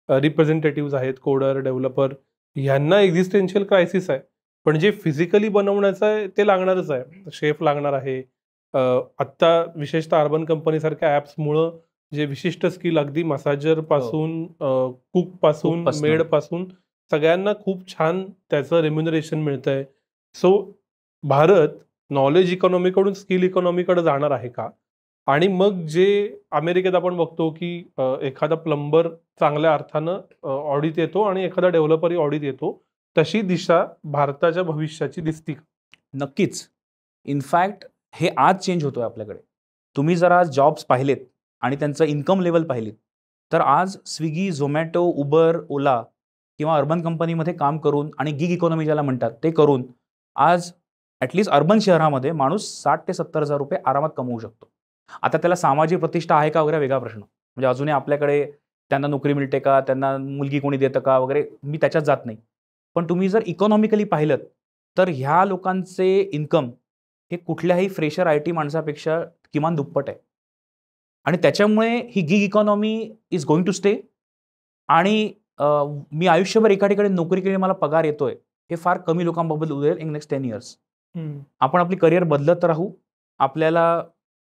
रिप्रेझेंटेटिव्हज आहेत, कोडर, डेव्हलपर, ह्यांना एक्झिस्टेन्शियल क्रायसिस आहे. पण जे फिजिकली बनवण्याचं आहे ते लागणारच आहे. शेफ लागणार आहे. आत्ता विशेषतः अर्बन कंपनीसारख्या ॲप्समुळं जे विशिष्ट स्किल अगदी मसाजर पासून कुकपासून, कुकपासनं. मेडपासून सगळ्यांना खूप छान त्याचं रेम्युनरेशन मिळतंय. सो भारत नॉलेज इकॉनॉमीकडून स्किल इकॉनॉमीकडे जाणार आहे का? आणि मग जे अमेरिकेत आपण बघतो, की एखादा प्लंबर चांगल्या अर्थानं ऑडीत येतो आणि एखादा डेव्हलपरही ऑडीत येतो. तशी दिशा भारताच्या भविष्याची दिसती का? नक्कीच. इनफॅक्ट हे आज चेंज होतोय आपल्याकडे. तुम्ही जर आज जॉब्स पाहिलेत आणि त्यांचं इन्कम लेव्हल पाहिलीत, तर आज स्विगी, झोमॅटो, उबर, ओला किंवा अर्बन कंपनीमध्ये काम करून आणि गिग इकॉनॉमी ज्याला म्हणतात ते करून आज ॲटलीस्ट अर्बन शहरामध्ये माणूस 60,000 ते 70,000 रुपये आरामात कमवू शकतो. आता त्याला सामाजिक प्रतिष्ठा आहे का वगैरे वेगळा प्रश्न. म्हणजे अजूनही आपल्याकडे त्यांना नोकरी मिळते का? त्यांना मुलगी कोणी देतं का? वगैरे मी त्याच्यात जात नाही. पण तुम्ही जर इकॉनॉमिकली पाहिलंत, तर ह्या लोकांचे इन्कम हे कुठल्याही फ्रेशर आय-टी माणसापेक्षा किमान दुप्पट आहे. आणि त्याच्यामुळे ही gig economy is going to stay आणि मी आयुष्यभर एका ठिकाणी नोकरी केली मला पगार येतोय, हे फार कमी लोकांबाबत उदेल इन नेक्स्ट 10 इयर्स. आपण आपली करिअर बदलत राहू. आपल्याला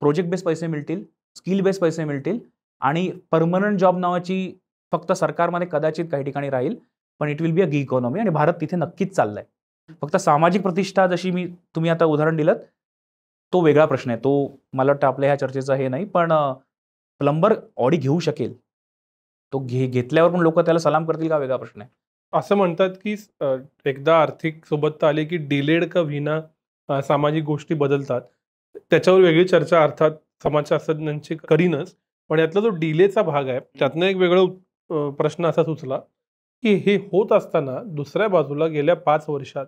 प्रोजेक्ट बेस पैसे मिळतील, स्किल बेस पैसे मिळतील आणि परमनंट जॉब नावाची फक्त सरकारमध्ये कदाचित काही ठिकाणी राहील. पण it will be a gig economy आणि भारत तिथे नक्कीच चाललाय. फक्त सामाजिक प्रतिष्ठा जशी तुम्ही आता उदाहरण दिलंत, तो वेगळा प्रश्न आहे. तो मला वाटतं आपल्या ह्या चर्चेचा हे नाही. पण प्लंबर ऑडी घेऊ शकेल. तो घेतल्यावर पण लोकं त्याला सलाम करतील का वेगळा प्रश्न आहे. असं म्हणतात, की एकदा आर्थिक सोबतता आली, की डिलेड का व्हिना सामाजिक गोष्टी बदलतात. त्याच्यावर वेगळी चर्चा अर्थात समाजशास्त्रज्ञांची करीनच. पण यातला जो डिलेचा भाग आहे, त्यातनं एक वेगळा प्रश्न असा सुचला, की हे होत असताना दुसऱ्या बाजूला गेल्या 5 वर्षात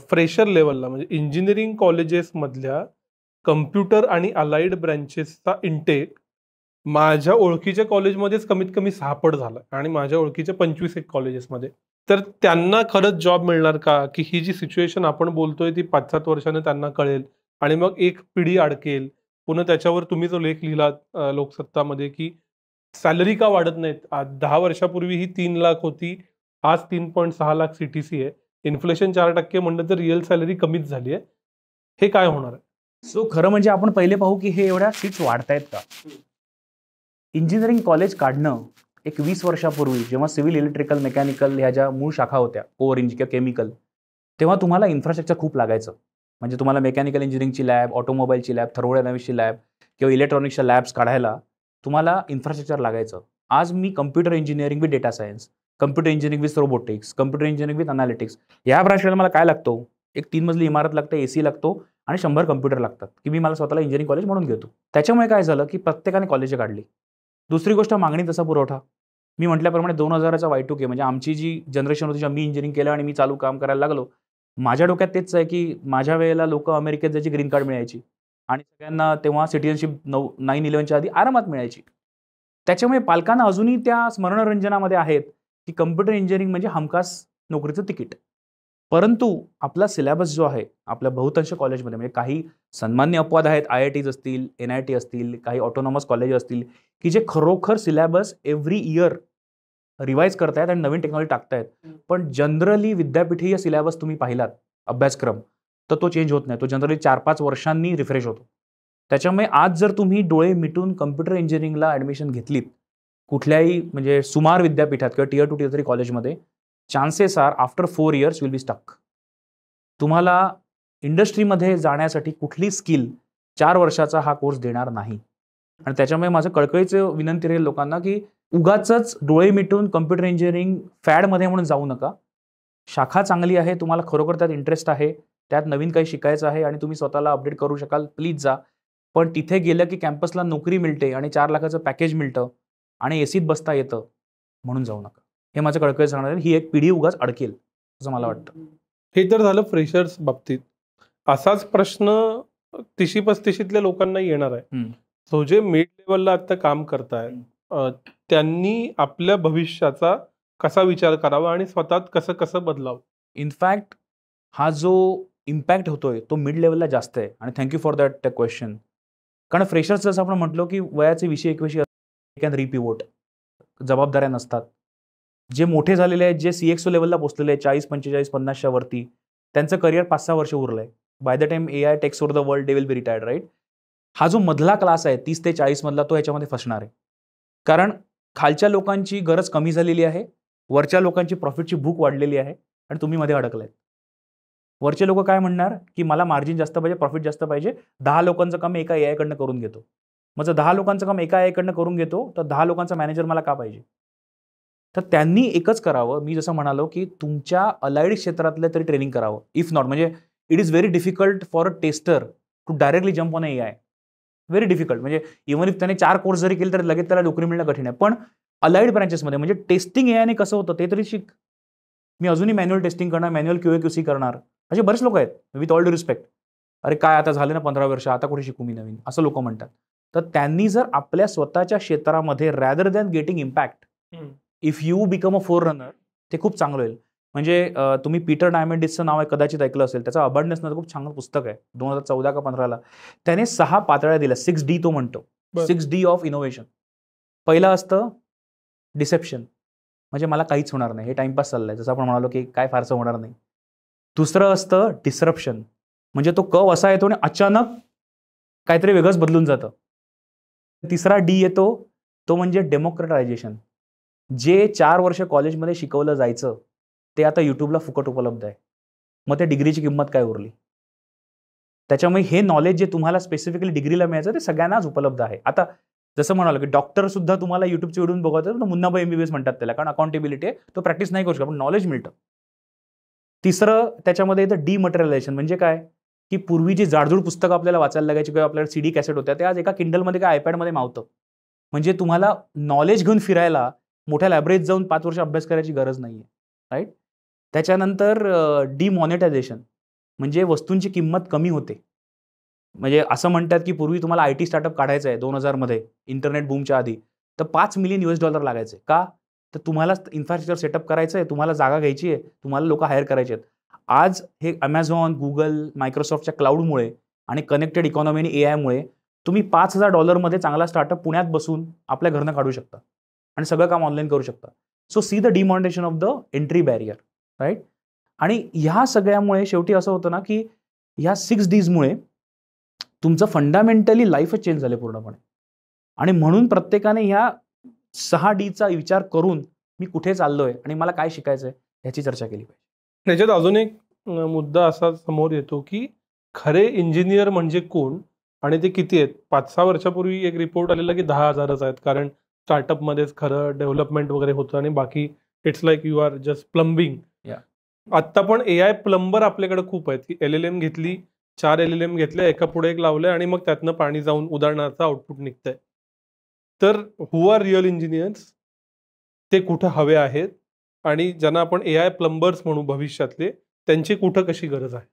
फ्रेशर लेव्हलला म्हणजे इंजिनिअरिंग कॉलेजेसमधल्या कॉम्प्युटर आणि अलाइड ब्रँचेसचा इंटेक माझ्या ओळखीच्या कॉलेजमध्येच कमीत कमी 6 पट झाला आणि माझ्या ओळखीच्या 25 एक कॉलेजेसमध्ये. तर त्यांना खरंच जॉब मिळणार का? की ही जी सिच्युएशन आपण बोलतोय ती 5-7 वर्षाने त्यांना कळेल आणि मग एक पिढी अडकेल. पुन्हा त्याच्यावर तुम्ही जो लेख लिहिलात लोकसत्तामध्ये, की सॅलरी का वाढत नाहीत? 10 वर्षापूर्वी ही 3 लाख होती. आज 3.6 लाख सीटीसी आहे. इन्फ्लेशन 4% म्हणलं तर रिअल सॅलरी कमीच झाली आहे. हे काय होणार आहे? सो खरं म्हणजे आपण पहिले पाहू की हे एवढ्या सीट्स वाढतायत का? इंजिनिअरिंग कॉलेज काढणं एक 20 वर्षापूर्वी जेव्हा सिव्हिल, इलेक्ट्रिकल, मेकॅनिकल ह्या ज्या मूळ शाखा होत्या, कोर इंजिन किंवा केमिकल, तेव्हा तुम्हाला इन्फ्रास्ट्रक्चर खूप लागायचं. म्हणजे तुम्हाला मेकॅनिकल इंजिनिअरिंगची लॅब, ऑटोमोबाईलची लॅब, थर्मोडायनामिक्सची लॅब किंवा इलेक्ट्रॉनिक्सच्या लॅब्स काढायला तुम्हाला इन्फ्रास्ट्रक्चर लागायचं. आज मी computer engineering with data science, computer engineering with robotics, computer engineering with analytics, या ब्रांचला मला काय लागतो, एक 3 मजली इमारत लागते, AC लागतो आणि 100 कम्प्युटर लागतात, की मी मला स्वतःला इंजिनिअरिंग कॉलेज म्हणून घेतो. त्याच्यामुळे काय झालं, की प्रत्येकाने कॉलेज काढली. दुसरी गोष्ट, मागणी तसा पुरवठा. मी म्हटल्याप्रमाणे 2000चा Y2K म्हणजे आमची जी जनरेशन होती, जेव्हा मी इंजिनिअरिंग केलं आणि मी चालू काम करायला लागलो, माझ्या डोक्यात तेच आहे, की माझ्या वेळेला लोकं अमेरिकेत जायची, ग्रीन कार्ड मिळायची आणि सगळ्यांना तेव्हा सिटिझनशिप 9/11च्या आधी आरामात मिळायची. त्याच्यामुळे पालकांना अजूनही त्या स्मरणरंजनामध्ये आहेत, की कम्प्युटर इंजिनिअरिंग म्हणजे हमखास नोकरीचं तिकीट. परंतु आपला सिलेबस जो आहे, आपल्या बहुतांश कॉलेजमध्ये म्हणजे काही सन्मान्य अपवाद आहेत, IITs असतील, NIT असतील, काही ऑटोनॉमस कॉलेज असतील, की जे खरोखर सिलेबस एव्हरी इयर रिवाईज करतायत आणि नवीन टेक्नॉलॉजी टाकतायत. पण जनरली विद्यापीठीय सिलेबस तुम्ही पाहिलात, अभ्यासक्रम, तर तो चेंज होत नाही. तो जनरली 4-5 वर्षांनी रिफ्रेश होतो. त्याच्यामुळे आज जर तुम्ही डोळे मिटून कम्प्युटर इंजिनिअरिंगला ॲडमिशन घेतलीत, कुठल्याही म्हणजे सुमार विद्यापीठात किंवा Tier 2 Tier 3 कॉलेजमध्ये, chances are after 4 years you will be stuck. तुम्हाला इंडस्ट्रीमध्ये जाण्यासाठी कुठली स्किल 4 वर्षाचा हा कोर्स देणार नाही. आणि त्याच्यामुळे माझं कळकळीचं विनंती राहील लोकांना, की उगाचच डोळे मिटून कम्प्युटर इंजिनिअरिंग फॅडमध्ये म्हणून जाऊ नका. शाखा चांगली आहे, तुम्हाला खरोखर त्यात इंटरेस्ट आहे, त्यात नवीन काही शिकायचं आहे आणि तुम्ही स्वतःला अपडेट करू शकाल, प्लीज जा. पण तिथे गेलं की कॅम्पसला नोकरी मिळते आणि 4 लाखाचं पॅकेज मिळतं आणि एसीत बसता येतं म्हणून जाऊ नका. हे माझं कळकळी सांगणार आहे. ही एक पिढी उगाच अडकेल असं मला वाटतं. हे तर झालं फ्रेशर्स बाबतीत. असाच प्रश्न 30-35तल्या लोकांना येणार आहे. सो जे मिड लेवलला आता काम करतायत, त्यांनी आपल्या भविष्याचा कसा विचार करावा आणि स्वतःत कसं कसं बदलावं? इनफॅक्ट हा जो इम्पॅक्ट होतोय तो मिड लेवलला जास्त आहे आणि थँक्यू फॉर दॅट क्वेश्चन. कारण फ्रेशर्स जसं आपण म्हटलो, की वयाचे 20-21 कॅन रिपिवोट, जबाबदाऱ्या नसतात. जे मोठे झालेले आहेत, जे CXO लेवलला पोहोचलेले आहेत, 40-45-50च्या वरती, त्यांचं करिअर 5-6 वर्ष उरलंय. By the time AI takes over the world, they will be retired, right? हा जो मधला क्लास आहे 30 ते 40 मधला, तो ह्याच्यामध्ये फसणार आहे. कारण खालच्या लोकांची गरज कमी झालेली आहे, वरच्या लोकांची प्रॉफिटची भूक वाढलेली आहे आणि तुम्ही मध्ये अडकलाय. वरचे लोक काय म्हणणार, की मला मार्जिन जास्त पाहिजे, प्रॉफिट जास्त पाहिजे, 10 लोकांचं काम एका AI कडनं करून घेतो. मग जर 10 लोकांचं काम एका AI कडनं करून घेतो, तर 10 लोकांचा मॅनेजर मला का पाहिजे? तर त्यांनी एकच करावं, मी जसं म्हणालो, की तुमच्या अलाइड क्षेत्रातलं तरी ट्रेनिंग करावं. इफ नॉट, म्हणजे it is very difficult for a tester to directly jump on AI. Very difficult. म्हणजे इव्हन इफ त्याने 4 कोर्स जरी केले तर लगेच त्याला नोकरी मिळणं कठीण आहे. पण अलाइड ब्रँचेसमध्ये म्हणजे टेस्टिंग AI ने कसं होतं ते तरी शिक. मी अजूनही मॅन्युअल टेस्टिंग करणार, मॅन्युअल QA/QC करणार, असे बरेच लोक आहेत. विथ ऑल ड्यू रिस्पेक्ट, अरे काय आता झाले ना 15 वर्ष, आता कुठे शिकू मी नवीन, असं लोक म्हणतात. तर त्यांनी जर आपल्या स्वतःच्या क्षेत्रामध्ये rather than getting impact, if you become a four runner, ते खूप चांगलं होईल. म्हणजे तुम्ही पीटर डायमंडिसचं नाव कदाचित ऐकलं असेल. त्याचं अबंडन्स नावाचं खूप चांगलं पुस्तक आहे, 2014 का 15ला. त्याने 6 पातळ्या दिल्या, 6D तो म्हणतो, 6D ऑफ इनोव्हेशन. पहिलं असतं डिसेप्शन, म्हणजे मला काहीच होणार नाही, हे टाइमपास चाललाय, जसं आपण म्हणालो की काय फारसं होणार नाही. दुसरं असतं डिसरप्शन, म्हणजे तो कव असा येतो आणि अचानक काहीतरी वेगळंच बदलून जातं. तिसरा D येतो, तो म्हणजे डेमोक्रेटायझेशन. जे 4 वर्ष कॉलेजमध्ये शिकवलं जायचं ते आता युट्यूबला फुकट उपलब्ध आहे. मग त्या डिग्रीची किंमत काय उरली? त्याच्यामुळे हे नॉलेज जे तुम्हाला स्पेसिफिकली डिग्रीला मिळायचं ते सगळ्यांनाच उपलब्ध आहे. आता जसं म्हणालो की डॉक्टर सुद्धा तुम्हाला युट्यूबचे व्हिडिओ बघत, मुन्नाबाई MBBS म्हणतात त्याला, कारण अकाउंटेबिलिटी आहे, तो प्रॅक्टिस नाही करू शकत, पण नॉलेज मिळतं. तिसरं त्याच्यामध्ये येतं डिमटेरियलायझेशन, म्हणजे काय, की पूर्वी जी जाडजूड पुस्तकं आपल्याला वाचायला लागायची किंवा आपल्याला CD कॅसेट होत्या, ते आज एका किंडलमध्ये किंवा iPadमध्ये मावतं. म्हणजे तुम्हाला नॉलेज घेऊन फिरायला मोठ्या लायब्ररीत जाऊन 5 वर्ष अभ्यास करायची गरज नाहीये, राईट? त्याच्यानंतर डिमॉनिटायझेशन, म्हणजे वस्तूंची किंमत कमी होते. म्हणजे असं म्हणतात की पूर्वी तुम्हाला IT स्टार्टअप काढायचं आहे 2000 मध्ये, इंटरनेट बूमच्या आधी, तर $5 मिलियन लागायचे. का? तर तुम्हाला इन्फ्रास्ट्रक्चर सेटअप करायचं आहे, तुम्हाला जागा घ्यायची आहे, तुम्हाला लोक हायर करायचे आहेत. आज हे Amazon, Google, मायक्रोसॉफ्टच्या क्लाउडमुळे आणि कनेक्टेड इकॉनॉमी आणि AIमुळे तुम्ही $5,000 मध्ये चांगला स्टार्टअप पुण्यात बसून आपल्या घरनं काढू शकता आणि सगळं काम ऑनलाईन करू शकता. So see the demonetization of the entry barrier, right? आणि ह्या सगळ्यामुळे शेवटी असं होतं ना, की ह्या 6Ds मुळे तुमचं फंडामेंटली लाईफच चेंज झाले पूर्णपणे. आणि म्हणून प्रत्येकाने ह्या 6Dचा विचार करून मी कुठे चाललोय आणि मला काय शिकायचंय ह्याची चर्चा केली पाहिजे. त्याच्यात अजून एक मुद्दा असा समोर येतो की खरे इंजिनियर म्हणजे कोण आणि ते किती आहेत? 5-6 वर्षापूर्वी एक रिपोर्ट आलेला की 10,000च आहेत, कारण स्टार्टअपमध्येच खरं डेव्हलपमेंट वगैरे होतं आणि बाकी it's like you are just plumbing. Yeah. आत्ता पण AI प्लंबर आपल्याकडे खूप आहेत, की LLM घेतली, 4 LLM घेतल्या, एका पुढे एक लावलंय आणि मग त्यातनं पाणी जाऊन उदाहरणार्थ आउटपुट निघतंय. तर हू आर रिअल इंजिनियर्स? ते कुठं हवे आहेत आणि ज्यांना आपण AI प्लंबर्स म्हणू भविष्यातले, त्यांची कुठं कशी गरज आहे?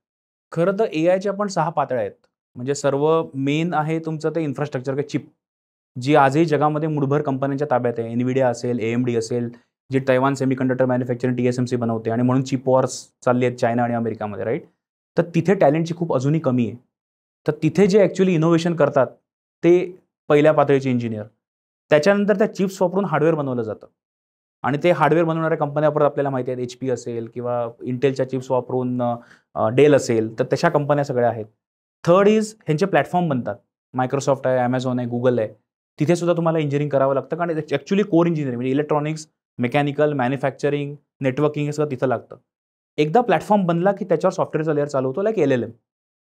खरं तर एआयच्या पण 6 पातळ्या आहेत. म्हणजे सर्व मेन आहे तुमचं ते इन्फ्रास्ट्रक्चर किंवा चिप, जी आजही जगामध्ये मुठभर कंपन्यांच्या ताब्यात आहे. NVIDIA असेल, AMD असेल, जी तैवान सेमीकंडक्टर मॅन्युफॅक्चरिंग TSMC बनवते आणि म्हणून चिप वॉर्स चालली आहेत चायना आणि अमेरिकामध्ये, राईट? तर तिथे टॅलेंटची खूप अजूनही कमी आहे. तर तिथे जे ॲक्च्युअली इनोव्हेशन करतात ते पहिल्या पातळीचे इंजिनियर. त्याच्यानंतर त्या चिप्स वापरून हार्डवेअर बनवलं जातं आणि ते हार्डवेअर बनवणाऱ्या कंपन्या परत आपल्याला माहिती आहेत, HP असेल किंवा इंटेलच्या चिप्स वापरून डेल असेल, तर तशा कंपन्या सगळ्या आहेत. थर्ड इज ह्यांचे प्लॅटफॉर्म बनतात. मायक्रोसॉफ्ट आहे, Amazon आहे, Google आहे. तिथे सुद्धा तुम्हाला इंजिनिअरिंग करावं लागतं, कारण ॲक्च्युअली कोर इंजिनिअरिंग म्हणजे इलेक्ट्रॉनिक्स, मेकॅनिकल, मॅन्युफॅक्चरिंग, नेटवर्किंग हे सगळं तिथं लागतं. एकदा प्लॅटफॉर्म बनला की त्याच्यावर सॉफ्टवेअरचा लेअर चालू होतो, लाईक LLM.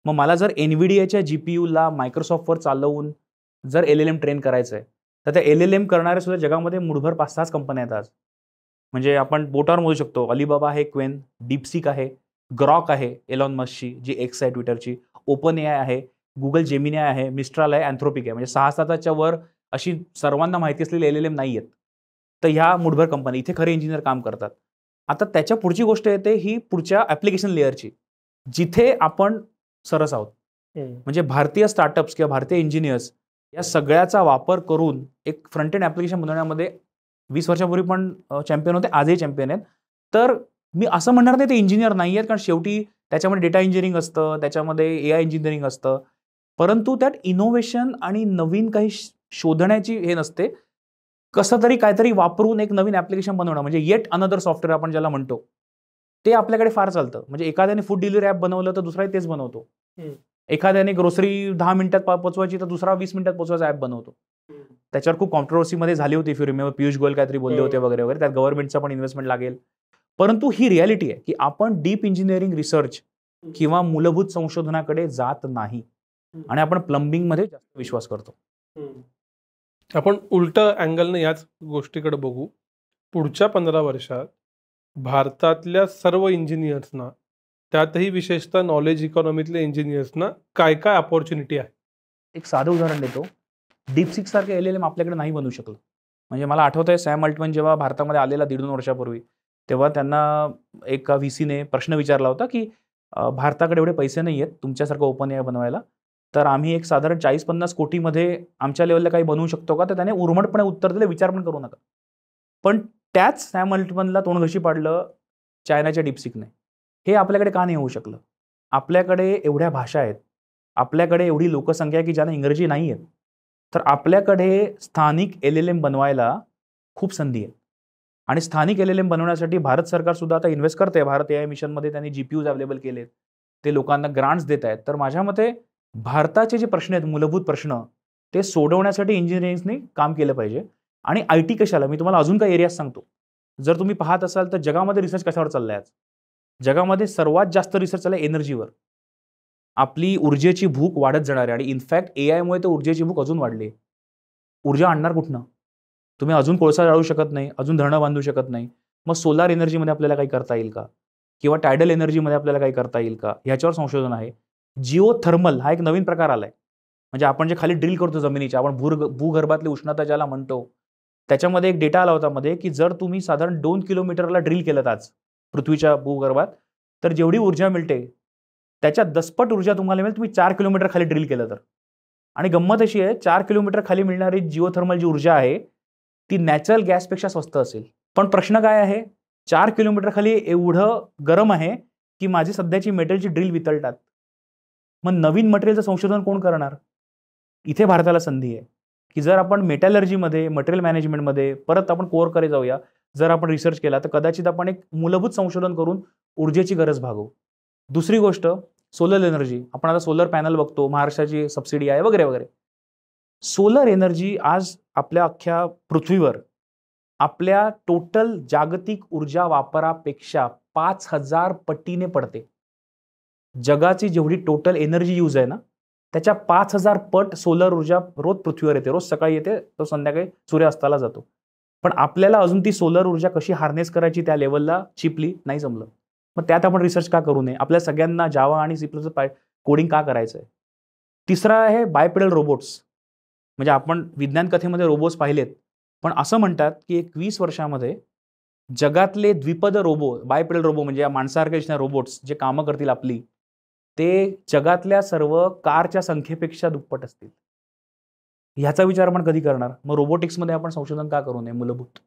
मग मला जर NVIDIAच्या GPUला मायक्रोसॉफ्टवर चालवून जर LLM ट्रेन करायचं आहे, तर त्या LLM करणाऱ्या सुद्धा जगामध्ये मुठभर 5-6 कंपन्या आहेत आज. म्हणजे आपण बोटावर मोजू शकतो. अलिबाबा आहे, क्वेन, डीपसीक आहे, ग्रॉक आहे एलॉन मस्कची, जी X आहे ट्विटरची, ओपन AI आहे, गुगल जेमिनी आहे, मिस्ट्राल आहे, अँथ्रोपिक आहे. म्हणजे 6-7च्या वर अशी सर्वांना माहिती असलेली LLM नाही आहेत. तर ह्या मुठभर कंपनी इथे खरे इंजिनियर काम करतात. आता त्याच्या पुढची गोष्ट येते ही पुढच्या ॲप्लिकेशन लेअरची, जिथे आपण सरस आहोत. म्हणजे भारतीय स्टार्टअप्स किंवा भारतीय इंजिनियर्स या सगळ्याचा वापर करून एक फ्रंट एंड ॲप्लिकेशन बनवण्यामध्ये 20 वर्षापूर्वी पण चॅम्पियन होते, आजही चॅम्पियन आहेत. तर मी असं म्हणणार नाही ते इंजिनियर नाही आहेत, कारण शेवटी त्याच्यामध्ये डेटा इंजिनिअरिंग असतं, त्याच्यामध्ये AI इंजिनिअरिंग असतं. परंतु त्यात इनोव्हेशन आणि नवीन काही शोधण्याची हे नसते. कसं तरी काहीतरी वापरून एक नवीन ॲप्लिकेशन बनवणं, म्हणजे येट अनदर सॉफ्टवेअर आपण ज्याला म्हणतो, ते आपल्याकडे फार चालतं. म्हणजे एखाद्याने फूड डिलिव्हरी ॲप बनवलं तर दुसराही तेच बनवतो. एखाद्याने ग्रोसरी 10 मिनिटात पोचवायची तर दुसरा 20 मिनिटात पोचवायचा ॲप बनवतो. त्याच्यावर खूप कॉन्ट्रोवर्सीमध्ये झाली होती, if you remember, Piyush Goyal काहीतरी बोलले होते वगैरे वगैरे. त्यात गव्हर्नमेंटचा पण इन्व्हेस्टमेंट लागेल. परंतु ही रियालिटी आहे की आपण डीप इंजिनिअरिंग रिसर्च किंवा मूलभूत संशोधनाकडे जात नाही आणि आपण प्लंबिंगमध्ये जास्त विश्वास करतो. आपण उलटं अँगलनं याच गोष्टीकडे बघू. पुढच्या 15 वर्षात भारतातल्या सर्व इंजिनियर्सना, त्यातही विशेषतः नॉलेज इकॉनॉमीतल्या इंजिनियर्सना काय काय अपॉर्च्युनिटी आहे? एक साधं उदाहरण देतो. डीपसीक सारखे LLM आपल्याकडे नाही बनवू शकलं. म्हणजे मला आठवतंय सॅम अल्टमन जेव्हा भारतामध्ये आलेला 1.5-2 वर्षापूर्वी, तेव्हा त्यांना एका VCने प्रश्न विचारला होता की भारताकडे एवढे पैसे नाही आहेत तुमच्यासारखं ओपन AI बनवायला, तर आम्ही एक साधारण 40-50 कोटीमध्ये आमच्या लेवलला काही बनवू शकतो का? तर त्याने उर्मटपणे उत्तर दिलं, विचार पण करू नका. पण त्याच सॅम अल्टमनला तोंडघशी पाडलं चायनाच्या डीपसीकने. हे आपल्याकडे का नाही होऊ शकलं? आपल्याकडे एवढ्या भाषा आहेत, आपल्याकडे एवढी लोकसंख्या आहे की ज्यांना इंग्रजी नाही आहेत. तर आपल्याकडे स्थानिक LLM बनवायला खूप संधी आहे आणि स्थानिक LLM बनवण्यासाठी भारत सरकार सुद्धा आता इन्व्हेस्ट करते. भारत AI मिशनमध्ये त्यांनी GPUज अवेलेबल केलेत, ते लोकांना ग्रांट्स देत आहेत. तर माझ्या मते भारताचे जे प्रश्न आहेत, मूलभूत प्रश्न, ते सोडवण्यासाठी इंजिनिअरिंगने काम केलं पाहिजे. आणि IT कशाला, मी तुम्हाला अजून काही एरियाज सांगतो. जर तुम्ही पाहत असाल तर जगामध्ये रिसर्च कशावर चाललाय आज? जगामध्ये सर्वात जास्त रिसर्च चाललाय एनर्जीवर. आपली ऊर्जेची भूक वाढत जाणार आहे आणि इनफॅक्ट AIमुळे तर ऊर्जेची भूक अजून वाढली. ऊर्जा आणणार कुठनं? तुम्ही अजून कोळसा जाळू शकत नाही, अजून धरणं बांधू शकत नाही. मग सोलार एनर्जीमध्ये आपल्याला काही करता येईल का? किंवा टायडल एनर्जीमध्ये आपल्याला काही करता येईल का? ह्याच्यावर संशोधन आहे. जिओथर्मल हा एक नवीन प्रकार आलाय. म्हणजे आपण जे खाली ड्रिल करतो जमिनीच्या, आपण भूगर्भातली उष्णता ज्याला म्हणतो, त्याच्यामध्ये एक डेटा आला होता मध्ये की जर तुम्ही साधारण 2 किलोमीटरला ड्रिल केलं आज पृथ्वीच्या भूगर्भात, तर जेवढी ऊर्जा मिळते त्याच्या 10पट ऊर्जा तुम्हाला मिळेल तुम्ही 4 किलोमीटर खाली ड्रिल केलं तर. आणि गंमत अशी आहे, 4 किलोमीटर खाली मिळणारी जिओथर्मल जी ऊर्जा आहे ती नॅचरल गॅसपेक्षा स्वस्त असेल. पण प्रश्न काय आहे, 4 किलोमीटर खाली एवढं गरम आहे की माझी सध्याची मेटलची ड्रिल वितळतात. मग नवीन मटेरियलचं संशोधन कोण करणार? इथे भारताला संधी आहे की जर आपण मेटॅलर्जीमध्ये, मटेरियल मॅनेजमेंटमध्ये परत आपण कोअरकडे जाऊया, जर आपण रिसर्च केला तर कदाचित आपण एक मूलभूत संशोधन करून ऊर्जेची गरज भागवू. दुसरी गोष्ट, सोलर एनर्जी. आपण आता सोलर पॅनल बघतो, महाराष्ट्राची सबसिडी आहे वगैरे वगैरे. सोलर एनर्जी आज आपल्या अख्ख्या पृथ्वीवर आपल्या टोटल जागतिक ऊर्जा वापरापेक्षा 5000 पटीने पडते. जगाची जेवढी टोटल एनर्जी यूज आहे ना, त्याच्या 5,000 पट सोलर ऊर्जा रोज पृथ्वीवर येते, रोज सकाळी येते, तो संध्याकाळी सूर्यास्ताला जातो. पण आपल्याला अजून ती सोलर ऊर्जा कशी हार्नेस करायची त्या लेवलला चिपली नाही जमलं. मग त्यात आपण रिसर्च का करू नये? आपल्या सगळ्यांना जावा आणि सी प्लस कोडिंग का करायचं आहे? तिसरा आहे बायपेडल रोबोट्स. म्हणजे आपण विज्ञान कथेमध्ये रोबोट्स पाहिलेत, पण असं म्हणतात की एक 20 वर्षामध्ये जगातले द्विपद रोबो, बायपेडल रोबो म्हणजे या माणसासारखे दिसणारे रोबोट्स जे कामं करतील आपली, ते जगातल्या सर्व कारच्या संख्येपेक्षा दुप्पट असतील. ह्याचा विचार आपण कधी करणार? मग रोबोटिक्समध्ये आपण संशोधन का करू नये मूलभूत?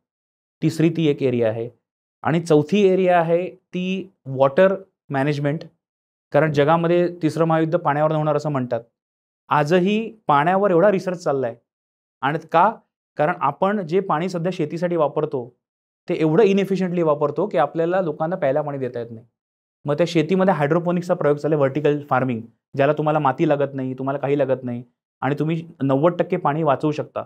तिसरी ती एक एरिया आहे. आणि चौथी एरिया आहे ती वॉटर मॅनेजमेंट. कारण जगामध्ये तिसरं महायुद्ध पाण्यावर होणार असं म्हणतात. आजही पाण्यावर एवढा रिसर्च चाललाय. आणि का? कारण आपण जे पाणी सध्या शेतीसाठी वापरतो ते एवढं इनएफिशियंटली वापरतो की आपल्याला लोकांना प्यायला पाणी देता येत नाही. मग त्या शेतीमध्ये हायड्रोपोनिक्सचा प्रयोग चालला, व्हर्टिकल फार्मिंग, ज्याला तुम्हाला माती लागत नाही, तुम्हाला काही लागत नाही आणि तुम्ही 90% पाणी वाचवू शकता.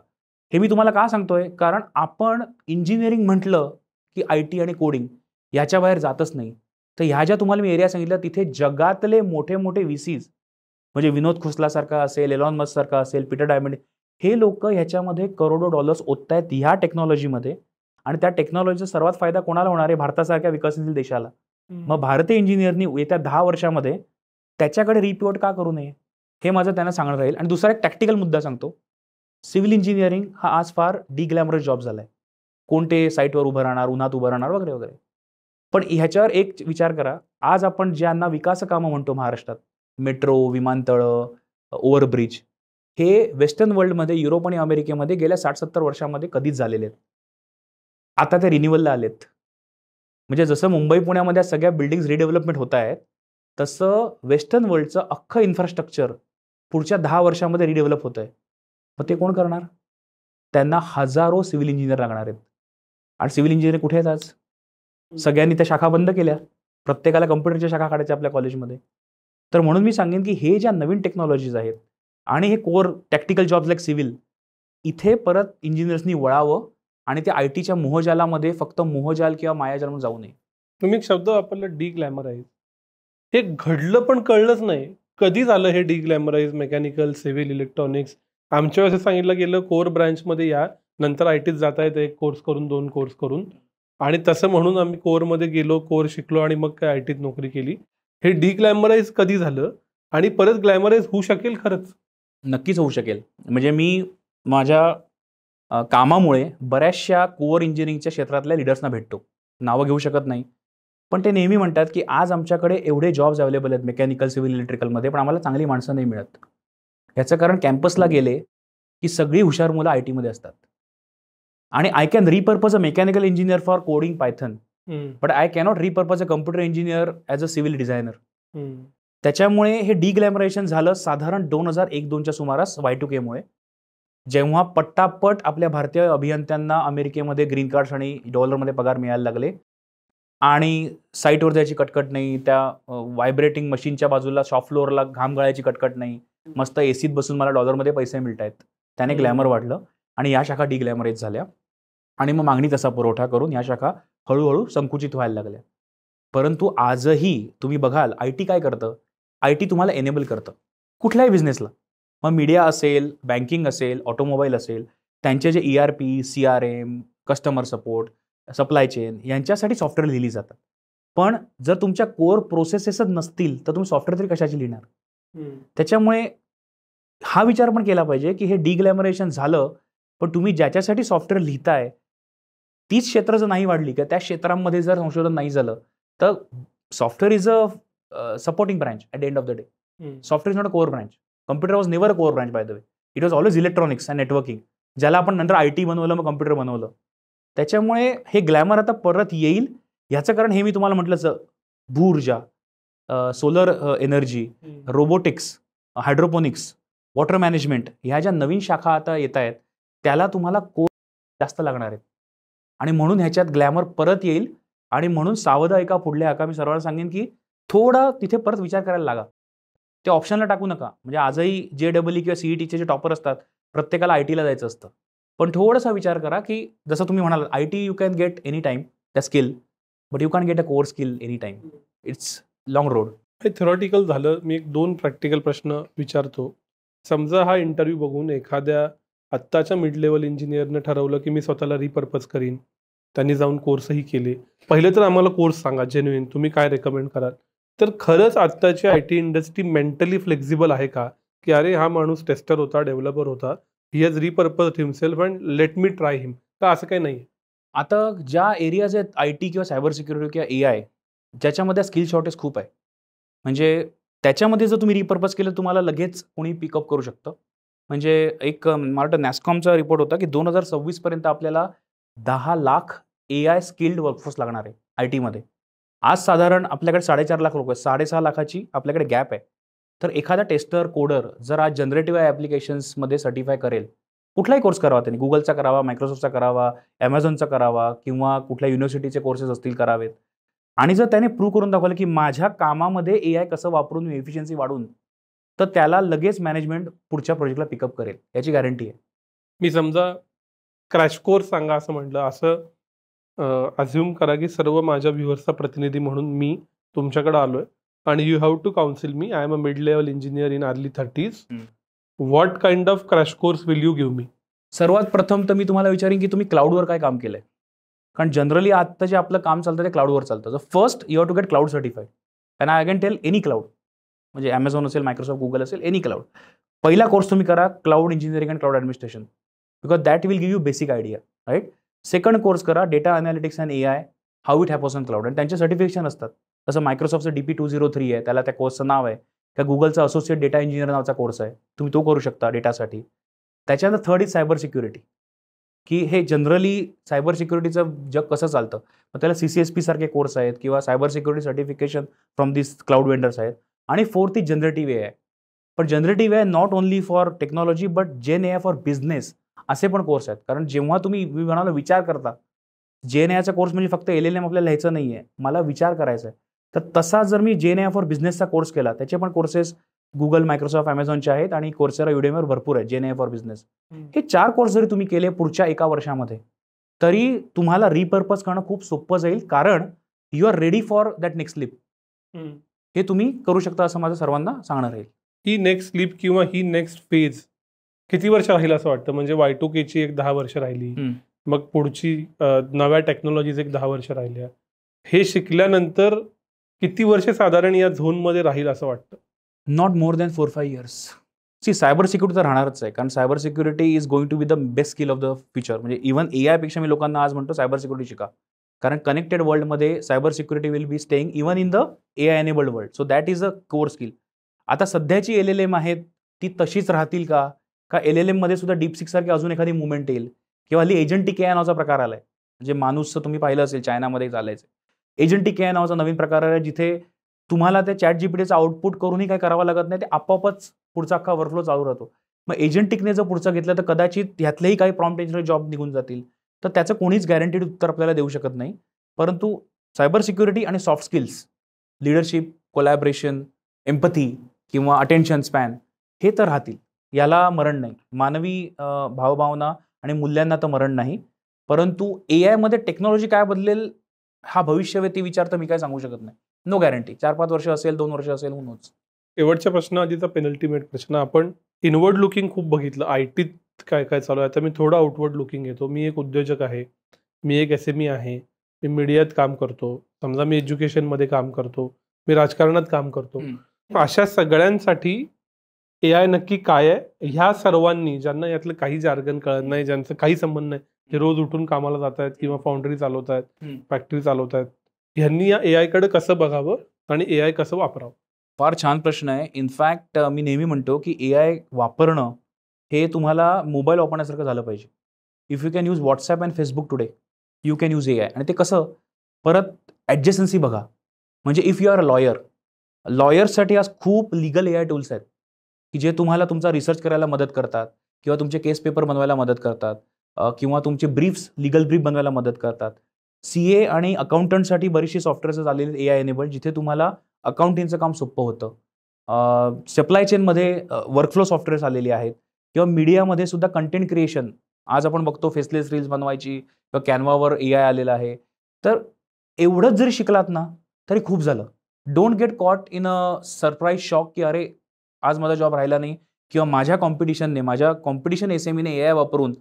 हे मी तुम्हाला का सांगतोय? कारण आपण इंजिनिअरिंग म्हटलं की IT आणि कोडिंग याच्या बाहेर जातच नाही. तर ह्या ज्या तुम्हाला मी एरिया सांगितल्या तिथे जगातले मोठे मोठे VCs म्हणजे विनोद खुसलासारखा असेल, एलॉन मस्क सारखा असेल, पीटर डायमंड, हे लोक ह्याच्यामध्ये करोडो डॉलर्स ओततायत ह्या टेक्नॉलॉजीमध्ये. आणि त्या टेक्नॉलॉजीचा सर्वात फायदा कोणाला होणार आहे? भारतासारख्या विकसनशील देशाला. मग भारतीय इंजिनिअरनी येत्या 10 वर्षामध्ये त्याच्याकडे रिपिवट का करू नये? हे माझं त्यांना सांगणं राहील. आणि दुसरा एक टॅक्टिकल मुद्दा सांगतो. सिव्हिल इंजिनिअरिंग हा आज फार डिग्लॅमरस जॉब झालाय. कोणते साईटवर उभं राहणार, उन्हात उभं राहणार वगैरे वगैरे. पण ह्याच्यावर एक विचार करा, आज आपण ज्यांना विकास कामं म्हणतो महाराष्ट्रात, मेट्रो, विमानतळं, ओव्हरब्रिज, हे वेस्टर्न वर्ल्डमध्ये, युरोप आणि अमेरिकेमध्ये गेल्या 60-70 वर्षामध्ये कधीच झालेले आहेत. आता ते रिन्युअलला आलेत. म्हणजे जसं मुंबई पुण्यामध्ये सगळ्या बिल्डिंग्स रिडेव्हलपमेंट होत आहेत, तसं वेस्टर्न वर्ल्डचं अख्खं इन्फ्रास्ट्रक्चर पुढच्या 10 वर्षामध्ये रिडेव्हलप होत आहे. मग ते कोण करणार? त्यांना हजारो सिव्हिल इंजिनियर लागणार आहेत. आणि सिव्हिल इंजिनियर कुठे आहेत आज? सगळ्यांनी त्या शाखा बंद केल्या. प्रत्येकाला कम्प्युटरच्या शाखा काढायच्या आपल्या कॉलेजमध्ये. तर म्हणून मी सांगेन की हे ज्या नवीन टेक्नॉलॉजीज आहेत आणि हे core tactical jobs like civil, इथे परत इंजिनियर्सनी वळावं आणि त्या ITच्या मोहजालामध्ये फक्त मोहजाल किंवा मायाजाल म्हणून जाऊ नये. तुम्ही एक शब्द वापरला, डिग्लॅमराईज. हे घडलं पण कळलंच नाही. कधी झालं हे डिग्लॅमराईज? Mechanical, civil, electronics. आमच्या वेळेस सांगितलं गेलं कोर ब्रँचमध्ये या, नंतर ITत जाता येतं, 1 कोर्स करून 2 कोर्स करून. आणि तसं म्हणून आम्ही कोरमध्ये गेलो, कोर शिकलो आणि मग काय ITत नोकरी केली. हे डिग्लॅमराईज कधी झालं आणि परत ग्लॅमराईज होऊ शकेल खरंच? नक्कीच होऊ शकेल. म्हणजे मी माझ्या कामामुळे बऱ्याचशा कोअर इंजिनिअरिंगच्या क्षेत्रातल्या लिडर्सना भेटतो. नावं घेऊ शकत नाही, पण ते नेहमी म्हणतात की आज आमच्याकडे एवढे जॉब्स अवेलेबल आहेत मेकॅनिकल, सिव्हिल, इलेक्ट्रिकलमध्ये, पण आम्हाला चांगली माणसं नाही मिळत. याचं कारण कॅम्पसला गेले की सगळी हुशार मुलं ITमध्ये असतात. आणि I can repurpose a mechanical engineer for coding Python, but I cannot repurpose a computer engineer as a civil designer. त्याच्यामुळे हे डिग्लॅमरायझेशन झालं साधारण 2001-2च्या सुमारास Y2K मुळे, जेव्हा पट्टापट आपल्या भारतीय अभियंत्यांना अमेरिकेमध्ये ग्रीन कार्ड्स आणि डॉलरमध्ये पगार मिळायला लागले आणि साईटवर जायची कटकट नाही, त्या व्हायब्रेटिंग मशीनच्या बाजूला शॉप फ्लोअरला घाम गळायची कटकट नाही, मस्त एसीत बसून मला डॉलरमध्ये पैसे मिळत आहेत. त्याने ग्लॅमर वाढलं आणि या शाखा डिग्लॅमराईज झाल्या. आणि मग मागणी तसा पुरवठा करून या शाखा हळूहळू संकुचित व्हायला लागल्या. परंतु आजही तुम्ही बघाल IT काय करतं? IT तुम्हाला एनेबल करतं कुठल्याही बिझनेसला. मग मीडिया असेल, बँकिंग असेल, ऑटोमोबाईल असेल, त्यांचे जे ERP, CRM, customer support, supply chain यांच्यासाठी सॉफ्टवेअर लिहिली जातात. पण जर तुमच्या कोर प्रोसेसेसच नसतील तर तुम्ही सॉफ्टवेअर तरी कशाची लिहिणार? त्याच्यामुळे हा विचार पण केला पाहिजे की हे डिग्लॅमरायझेशन झालं, पण तुम्ही ज्याच्यासाठी सॉफ्टवेअर लिहिताय तीच क्षेत्र जर नाही वाढली किंवा त्या क्षेत्रांमध्ये जर संशोधन नाही झालं तर software is a supporting branch at the end of the day. Software is not a core branch. Computer was never a core branch by the way. It was always electronics and networking, ज्याला आपण नंतर IT बनवलं, मग computer बनवलं. त्याच्यामुळे हे glamour आता परत येईल. ह्याचं कारण हे मी तुम्हाला म्हटलं, भूऊर्जा, solar energy, robotics, hydroponics, water management, ह्या ज्या नवीन शाखा आता येत आहेत त्याला तुम्हाला कोर जास्त लागणार आहेत. आणि म्हणून ह्याच्यात ग्लॅमर परत येईल. आणि म्हणून सावध ऐका पुढल्या ऐका. मी सर्वांना सांगेन की थोडा तिथे परत विचार करायला लागा. ते ऑप्शनला टाकू नका. म्हणजे आजही JEE किंवा CETचे जे टॉपर असतात प्रत्येकाला ITला जायचं असतं. पण थोडासा विचार करा की जसं तुम्ही म्हणाल IT you can get any time त्या skill, but you can get a core skill any time. It's long road. हे थेरॉटिकल झालं. मी 2 प्रॅक्टिकल प्रश्न विचारतो. समजा हा इंटरव्ह्यू बघून एखाद्या आत्ताच्या मिड लेवल इंजिनियरनं ठरवलं की मी स्वतःला रिपर्पज करीन, त्यांनी जाऊन कोर्सही केले. पहिले तर आम्हाला कोर्स सांगा जेन्युइन, तुम्ही काय रेकमेंड कराल? तर खरंच आत्ताची I T industry mentally flexible आहे का, की अरे हा माणूस टेस्टर होता, डेव्हलपर होता, he has repurposed himself and let me try him, का असं काही नाही? आता ज्या एरियाज आहेत आय टी किंवा सायबर सिक्युरिटी किंवा AI, ज्याच्यामध्ये स्किल शॉर्टेज खूप आहे. म्हणजे त्याच्यामध्ये जर तुम्ही रिपर्पज केलं तुम्हाला लगेच कोणी पिकअप करू शकतं. म्हणजे एक मला वाटतं नॅस्कॉमचा रिपोर्ट होता की 2026 पर्यंत आपल्याला 10 लाख AI स्किल्ड वर्कफोर्स लागणार आहे आय टीमध्ये. आज साधारण आपल्याकडे 4.5 लाख लोक आहेत. 6.5 लाखाची आपल्याकडे गॅप आहे. तर एखादा टेस्टर, कोडर जर आज जनरेटिव्ह AI ॲप्लिकेशन्समध्ये सर्टिफाय करेल, कुठलाही कोर्स करावा त्यांनी. Googleचा करावा, Microsoftचा करावा, Amazonचा करावा किंवा कुठल्या युनिव्हर्सिटीचे कोर्सेस असतील करावेत. आणि जर त्याने प्रूव्ह करून दाखवलं की माझ्या कामामध्ये AI कसं वापरून मी एफिशियन्सी वाढवून, तर त्याला लगेच मॅनेजमेंट पुढच्या प्रोजेक्टला पिकअप करेल, याची गॅरंटी आहे. मी समजा क्रॅश कोर्स सांगा असं म्हटलं, असं अझ्युम करा की सर्व माझ्या व्ह्युअर्सचा प्रतिनिधी म्हणून मी तुमच्याकडे आलोय आणि you have to counsel me. I am a mid level engineer in early 30s. What kind of crash course will you give me? सर्वात प्रथम तर मी तुम्हाला विचारेन की तुम्ही क्लाउडवर काय काम केलंय? कारण जनरली आता जे आपलं काम चालतं ते क्लाउडवर चालतं. तर first you have to get cloud certified. And I can tell any cloud, म्हणजे Amazon असेल, Microsoft, Google असेल, एनी क्लाउड. पहिला कोर्स तुम्ही करा cloud engineering and cloud administration, because that will give you basic idea, right? Second course करा data analytics and AI, how it happens on cloud. आणि त्यांचे certification असतात. जसं मायक्रोसॉफ्टचं DP203 आहे, त्याला त्या कोर्सचं नाव आहे. त्या गुगलचा असोसिएट डेटा इंजिनियर नावाचा कोर्स आहे, तुम्ही तो करू शकता डेटासाठी. त्याच्यानंतर थर्ड इज सायबर सिक्युरिटी, की हे जनरली सायबर सिक्युरिटीचं जग कसं चालतं. मग त्याला CCSP सारखे कोर्स आहेत किंवा cyber security certification from this cloud vendors आहेत. आणि फोर्थ इज जनरेटिव्ह AI. पण generative AI not only for technology but gen AI for business, असे पण कोर्स आहेत. कारण जेव्हा तुम्ही मी म्हणालो विचार करता, जेन AIचा कोर्स म्हणजे फक्त LLM आपल्याला लिहायचं नाही आहे, मला विचार करायचा आहे. तर तसा जर मी जेन AI फॉर बिझनेसचा कोर्स केला, त्याचे पण कोर्सेस Google, Microsoft, Amazonचे आहेत आणि Coursera, Udemyवर भरपूर आहेत जेन AI फॉर बिझनेस. हे 4 कोर्स जरी तुम्ही केले पुढच्या 1 वर्षामध्ये, तरी तुम्हाला रिपर्पज करणं खूप सोपं जाईल. कारण you are ready for that next leap. हे तुम्ही करू शकता असं माझं सर्वांना सांगणार आहे. ही नेक्स्ट स्लीप किंवा ही नेक्स्ट फेज किती वर्ष राहील असं वाटतं? म्हणजे Y2Kची एक 10 वर्ष राहिली, मग पुढची नव्या टेक्नॉलॉजीज एक 10 वर्ष राहिल्या. हे शिकल्यानंतर किती वर्ष साधारण या झोनमध्ये राहील असं वाटतं? Not more than 4-5 years. See cyber security तर राहणारच आहे. कारण cyber security is going to be the best skill of the future. म्हणजे इव्हन AI पेक्षा मी लोकांना आज म्हणतो सायबर सिक्युरिटी शिका. कारण कनेक्टेड वर्ल्डमध्ये cyber security will be staying even in the AI enabled world. So that is a core skill. आता सध्याची LLM आहेत ती तशीच राहतील का? का LLM मध्ये सुद्धा DeepSeek सारखी अजून एखादी मुवमेंट येईल? किंवा हल्ली एजंटिक AI नावाचा प्रकार आलाय. म्हणजे माणूसचं तुम्ही पाहिलं असेल चायनामध्ये चालायचं. एजंटिक AI नावाचा नवीन प्रकार आहे, जिथे तुम्हाला त्या ChatGPTचं आउटपुट करूनही काही करावं लागत नाही. ते आपोआपच पुढचा अख्खा वर्कफ्लो चालू राहतो. मग एजंटिकने जर पुढचं घेतलं तर कदाचित ह्यातलेही काही प्रॉम्प्ट इंजिनिअर जॉब निघून जातील. तर त्याचं कोणीच गॅरंटीड उत्तर आपल्याला देऊ शकत नाही. परंतु सायबर सिक्युरिटी आणि soft skills, leadership, collaboration, empathy किंवा अटेन्शन स्पॅन, हे तर राहतील. याला मरण नाही. मानवी भावभावना आणि मूल्यांना तर मरण नाही. परंतु AIमध्ये टेक्नॉलॉजी काय बदलेल हा भविष्यवेधी विचार तर मी काय सांगू शकत नाही. No guarantee. 4-5 वर्ष असेल, 2 वर्ष असेल, हू नोज. शेवटच्या प्रश्नाआधीचा पेनल्टीमेट प्रश्न. आपण इनवर्ड लुकिंग खूप बघितलं, आयटीत काय काय चालू आहे. आता मी थोडं आउटवर्ड लुकिंग येतो. मी एक उद्योजक आहे, मी एक SME आहे, मी मीडियात काम करतो, समजा मी एज्युकेशनमध्ये काम करतो, मी राजकारणात काम करतो. अशा सगळ्यांसाठी AI नक्की काय आहे? ह्या सर्वांनी, ज्यांना यातलं काही जार्गन कळत नाही, ज्यांचं काही संबंध नाही, जे रोज उठून कामाला जात आहेत किंवा फाउंड्री चालवत आहेत, फॅक्टरी चालवत आहेत, ह्यांनी या AI कडे कसं बघावं आणि AI कसं वापरावं? फार छान प्रश्न आहे. इनफॅक्ट मी नेहमी म्हणतो की AI वापरणं हे तुम्हाला मोबाईल वापरण्यासारखं झालं पाहिजे. If you can use WhatsApp and Facebook today, you can use AI. आणि ते कसं? परत ॲडजसन्सी बघा. म्हणजे if you are a lawyer, लॉयर्ससाठी आज खूप लीगल AI टूल्स आहेत की जे तुम्हाला तुमचा रिसर्च करायला मदत करतात किंवा तुमचे केस पेपर बनवायला मदत करतात किंवा तुमचे ब्रीफ्स, लीगल ब्रीफ बनवायला मदत करतात. CA आणि अकाउंटंटसाठी बरीचशी सॉफ्टवेअर्स आलेली AI एनेबल्ड, जिथे तुम्हाला अकाउंटिंगचं काम सोपं होतं. सप्लाय चेनमध्ये वर्कफ्लो सॉफ्टवेअर्स आलेली आहेत किंवा मीडियामध्ये सुद्धा कंटेंट क्रिएशन. आज आपण बघतो फेसलेस रील्स बनवायची किंवा कॅनवावर AI आलेला आहे. तर एवढंच जरी शिकलात ना तरी खूप झालं. Don't get caught in a surprise shock की अरे आज माझा जॉब राहिला नाही, किंवा माझ्या कॉम्पिटिशनने, माझ्या कॉम्पिटिशन SMEने AI वापरून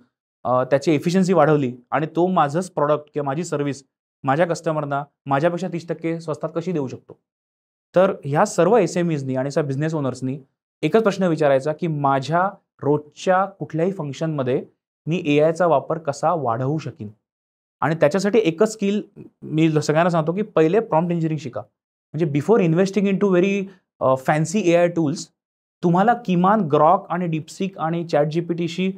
त्याची एफिशियन्सी वाढवली आणि तो माझंच प्रॉडक्ट किंवा माझी सर्व्हिस माझ्या कस्टमरना माझ्यापेक्षा 30% स्वस्तात कशी देऊ शकतो. तर ह्या सर्व SMEजनी आणि बिझनेस ओनर्सनी एकच प्रश्न विचारायचा की माझ्या रोजच्या कुठल्याही फंक्शनमध्ये मी AIचा वापर कसा वाढवू शकीन. आणि त्याच्यासाठी एकच स्किल मी सगळ्यांना सांगतो की पहिले प्रॉम्प्ट इंजिनिअरिंग शिका. म्हणजे before investing into very fancy AI tools तुम्हाला किमान ग्रॉक आणि डीपसीक आणि ChatGPTशी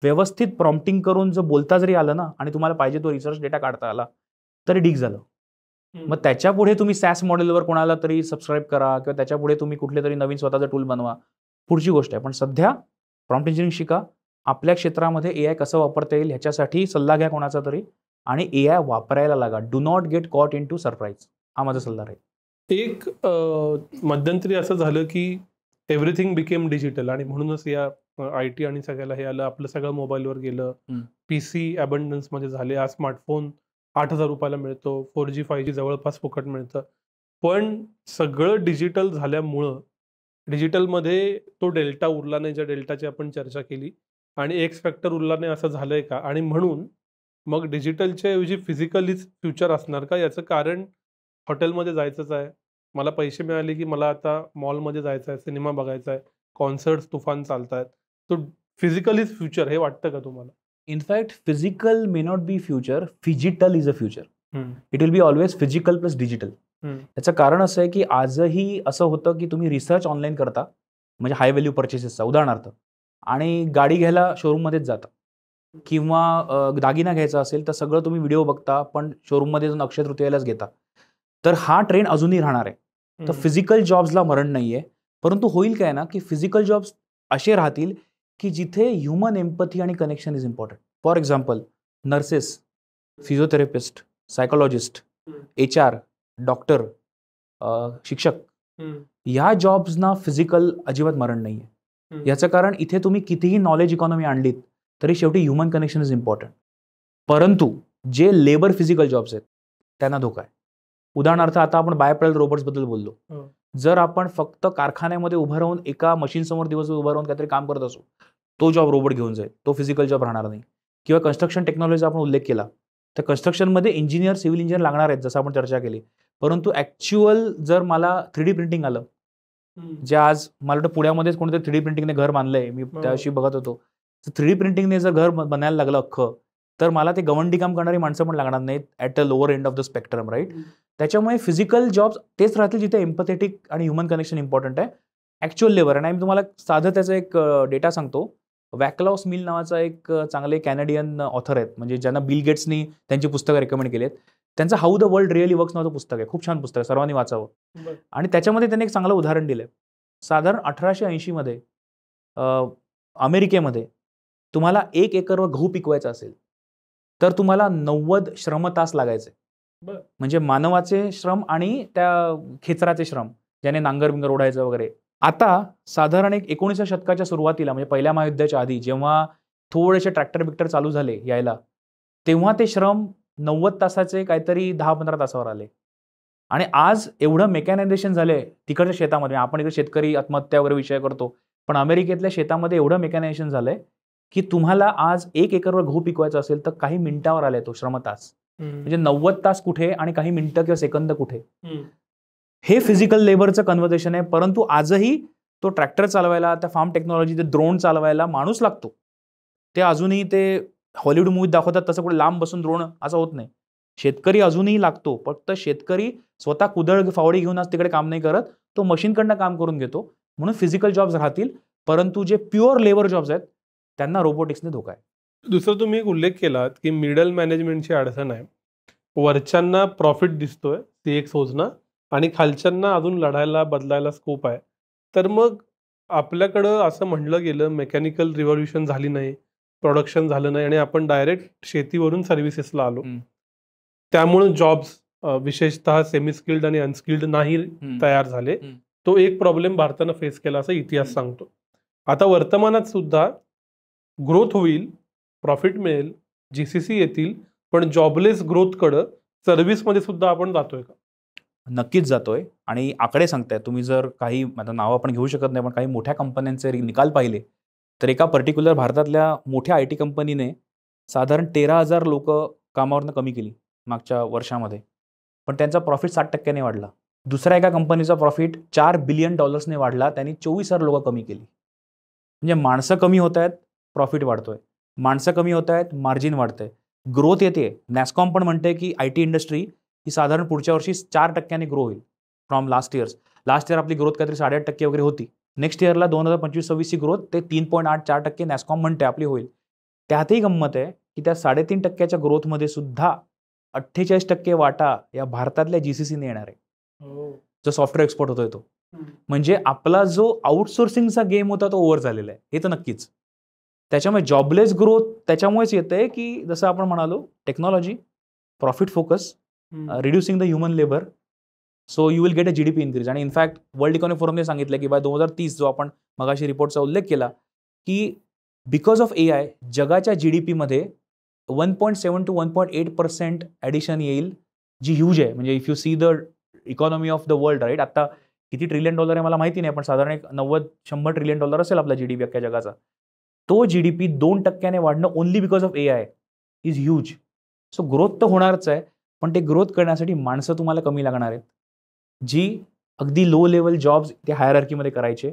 व्यवस्थित प्रॉम्प्टिंग करून जर बोलता जरी आलं ना आणि तुम्हाला पाहिजे तो रिसर्च डेटा काढता आला तरी ठीक झालं. मग त्याच्यापुढे तुम्ही SaaS मॉडेलवर कोणाला तरी सबस्क्राईब करा किंवा त्याच्यापुढे तुम्ही कुठले तरी नवीन स्वतःचा टूल बनवा, पुढची गोष्ट आहे. पण सध्या प्रॉम्प्ट इंजिनिअरिंग शिका. आपल्या क्षेत्रामध्ये AI कसं वापरता येईल ह्याच्यासाठी सल्ला घ्या कोणाचा तरी आणि AI वापरायला लागा. Do not get caught into surprise. हा माझा सल्ला राहील. एक मध्यंतरी असं झालं की एव्हरीथिंग बिकेम डिजिटल आणि म्हणूनच या IT आणि सगळ्याला हे आलं. आपलं सगळं मोबाईलवर गेलं. PC अबंडन्समध्ये झाले. आज स्मार्टफोन 8,000 रुपयाला मिळतो. 4G 5G जवळपास फुकट मिळतं. पण सगळं डिजिटल झाल्यामुळं डिजिटलमध्ये तो डेल्टा उरला नाही, ज्या डेल्टाची आपण चर्चा केली, आणि एक्स फॅक्टर उरला नाही असं झालंय का? आणि म्हणून मग डिजिटलच्या ऐवजी फिजिकलीच फ्युचर असणार का? याचं कारण हॉटेलमध्ये जायचंच आहे, मला पैसे मिळाले की मला आता मॉलमध्ये जायचं आहे, सिनेमा बघायचा आहे, कॉन्सर्ट्स तुफान चालतायत. तो फिजिकलीच फ्युचर हे वाटतं का तुम्हाला? In fact physical may not be future, phygital is a future. It will be always physical plus digital. त्याचं कारण असं आहे की आजही असं होतं की तुम्ही रिसर्च ऑनलाईन करता, म्हणजे हाय व्हॅल्यू परचेसेसचा उदाहरणार्थ, आणि गाडी घ्यायला शोरूममध्येच जाता किंवा दागिना घ्यायचा असेल तर सगळं तुम्ही व्हिडिओ बघता पण शोरूममध्ये जाऊन अक्षय तृतीयेलाच घेता. तर हा ट्रेंड अजूनही राहणार आहे. तर फिजिकल जॉब्सला मरण नाही आहे. परंतु होईल काय ना की फिजिकल जॉब्स असे राहतील की जिथे ह्युमन एम्पथी आणि connection is important. For example nurses, physiotherapist, psychologist, HR, doctor, शिक्षक, ह्या जॉब्सना फिजिकल अजिबात मरण नाही आहे. याचं कारण इथे तुम्ही कितीही नॉलेज इकॉनॉमी आणलीत तरी शेवटी ह्युमन कनेक्शन इज इम्पॉर्टंट. परंतु जे लेबर फिजिकल जॉब्स आहेत त्यांना धोका आहे. उदाहरणार्थ आता आपण बायोप्रेल रोबोट्सबद्दल बोललो. जर आपण फक्त कारखान्यामध्ये उभं राहून एका मशीन समोर दिवसभर उभं राहून काहीतरी काम करत असू, तो जॉब रोबोट घेऊन जाईल, तो फिजिकल जॉब राहणार नाही. किंवा कन्स्ट्रक्शन टेक्नॉलॉजीचा आपण उल्लेख केला तर कन्स्ट्रक्शनमध्ये इंजिनियर, सिव्हिल इंजिनियर लागणार आहेत जसं आपण चर्चा केली. परंतु ॲक्च्युअल जर मला 3D प्रिंटिंग आलं, जे आज मला वाटतं पुण्यामध्येच कोणीतरी 3D प्रिंटिंगने घर बांधलंय, मी त्याशी बघत होतो. 3D प्रिंटिंगने जर घर बनायला लागलं अख्खं, तर मला ते गवंडी काम करणारी माणसं पण लागणार नाहीत at a lower end of the spectrum, right. त्याच्यामुळे फिजिकल जॉब्स तेच राहतील जिथे एम्पथेटिक आणि ह्युमन कनेक्शन इम्पॉर्टंट आहे. Actual labour. आणि मी तुम्हाला साधं त्याचा एक डेटा सांगतो. वॅकलाउस मिल नावाचा एक चांगले कॅनेडियन ऑथर आहेत, म्हणजे ज्यांना बिल गेट्सनी त्यांची पुस्तकं रेकमेंड केली आहेत. त्यांचं how the world really works नावाचं पुस्तक आहे. खूप छान पुस्तक आहे, सर्वांनी वाचावं. आणि त्याच्यामध्ये त्यांनी एक चांगलं उदाहरण दिलं आहे. साधारण 1880 मध्ये अमेरिकेमध्ये तुम्हाला 1 एकरवर गहू पिकवायचा असेल तर तुम्हाला 90 श्रमतास लागायचे. म्हणजे मानवाचे श्रम आणि त्या खेचराचे श्रम, ज्याने नांगर बिंगर ओढायचं वगैरे. आता साधारण एक 19व्या शतकाच्या सुरुवातीला, म्हणजे पहिल्या महायुद्धाच्या आधी, जेव्हा थोडेसे ट्रॅक्टर बिक्टर चालू झाले यायला, तेव्हा ते श्रम 90 तासाचे काहीतरी 10-15 तासावर आले. आणि आज एवढं मेकॅनायझेशन झालंय तिकडच्या शेतामध्ये. आपण इकडे शेतकरी आत्महत्या वगैरे विषय करतो, पण अमेरिकेतल्या शेतामध्ये एवढं मेकॅनायझेशन झालंय की तुम्हाला आज 1 एकरवर गहू पिकवायचा असेल तर काही मिनिटावर आलाय तो श्रमतास. म्हणजे 90 तास कुठे आणि काही मिनिटं किंवा सेकंद कुठे. हे फिजिकल लेबरचं कन्व्हर्सेशन आहे. परंतु आजही तो ट्रॅक्टर चालवायला, त्या फार्म टेक्नॉलॉजी, ते ड्रोन चालवायला माणूस लागतो. ते अजूनही ते हॉलिवूड मूवीत दाखवतात तसं कुठे लांब बसून ड्रोन असं होत नाही. शेतकरी अजूनही लागतो. फक्त शेतकरी स्वतः कुदळ फावडी घेऊन आज तिकडे काम नाही करत, तो मशीनकडनं काम करून घेतो. म्हणून फिजिकल जॉब्स राहतील, परंतु जे प्युअर लेबर जॉब्स आहेत त्यांना रोबोटिक्सने धोका आहे. दुसरा तुम्ही एक उल्लेख केलात की मिडल मॅनेजमेंटची अडचण आहे. वरच्यांना प्रॉफिट दिसतोय CXOजना आणि खालच्यांना अजून लढायला बदलायला स्कोप आहे. तर मग आपल्याकडं असं म्हणलं गेलं मेकॅनिकल रिव्हॉल्युशन झाली नाही, प्रोडक्शन झालं नाही आणि आपण डायरेक्ट शेतीवरून सर्व्हिसेसला आलो. त्यामुळे जॉब्स विशेषतः सेमी स्किल्ड आणि अनस्किल्ड नाही तयार झाले. तो एक प्रॉब्लेम भारतानं फेस केला असं इतिहास सांगतो. आता वर्तमानात सुद्धा ग्रोथ होईल, प्रॉफिट मिळेल, GCC येतील, पण जॉबलेस ग्रोथकडं सर्व्हिसमध्ये सुद्धा आपण जातोय का? नक्कीच जातोय आणि आकडे सांगतायत. तुम्ही जर काही आता नावं आपण घेऊ शकत नाही, पण काही मोठ्या कंपन्यांचे निकाल पाहिले, तर एका पर्टिक्युलर भारतातल्या मोठ्या आय टी कंपनीने साधारण 13,000 लोकं कामावरनं कमी केली मागच्या वर्षामध्ये. पण त्यांचा प्रॉफिट 60% वाढला. दुसऱ्या एका कंपनीचा प्रॉफिट $4 बिलियन वाढला. त्यांनी 24,000 लोकं कमी केली. म्हणजे माणसं कमी होत आहेत, प्रॉफिट वाढतोय. माणसं कमी होत आहेत, मार्जिन वाढतंय. ग्रोथ येते. नॅस्कॉम पण म्हणते की आय टी इंडस्ट्री ही साधारण पुढच्या वर्षी 4% ग्रो होईल from last years. Last year आपली ग्रोथ काहीतरी 8.5% वगैरे होती. नेक्स्ट इयरला 2025-26ची ग्रोथ ते 3.8-4% नॅस्कॉम म्हणते आपली होईल. त्यातही गंमत आहे की त्या 3.5%च्या ग्रोथमध्ये सुद्धा 48% वाटा या भारतातल्या जीसीसीने येणार आहे. जो सॉफ्टवेअर एक्सपोर्ट होतोय तो. म्हणजे आपला जो आउटसोर्सिंगचा गेम होता तो ओव्हर झालेला आहे, हे तर नक्कीच. त्याच्यामुळे जॉबलेस ग्रोथ त्याच्यामुळेच येते की जसं आपण म्हणालो technology, profit focus, reducing the human labour, so you will get a GDP increase. आणि इनफॅक्ट वर्ल्ड इकॉनॉमिक फोरमने सांगितलं की बाय 2030 जो आपण मगाशी रिपोर्टचा उल्लेख केला की बिकॉज ऑफ AI जगाच्या जीडीपीमध्ये 1.7 to 1.8% ॲडिशन येईल, जी ह्यूज आहे. म्हणजे if you see the economy of the world right, आता किती $1 ट्रिलियन आहे मला माहिती नाही, पण साधारण एक 90-100 ट्रिलियन असेल आपला जीडीपी अख्ख्या जगाचा. तो जीडीपी 2% वाढणं only because of AI is huge. So growth तर होणारच आहे, पण ते ग्रोथ करण्यासाठी माणसं तुम्हाला कमी लागणार आहेत, जी अगदी लो लेवल जॉब्स त्या हायरार्कीमध्ये करायचे,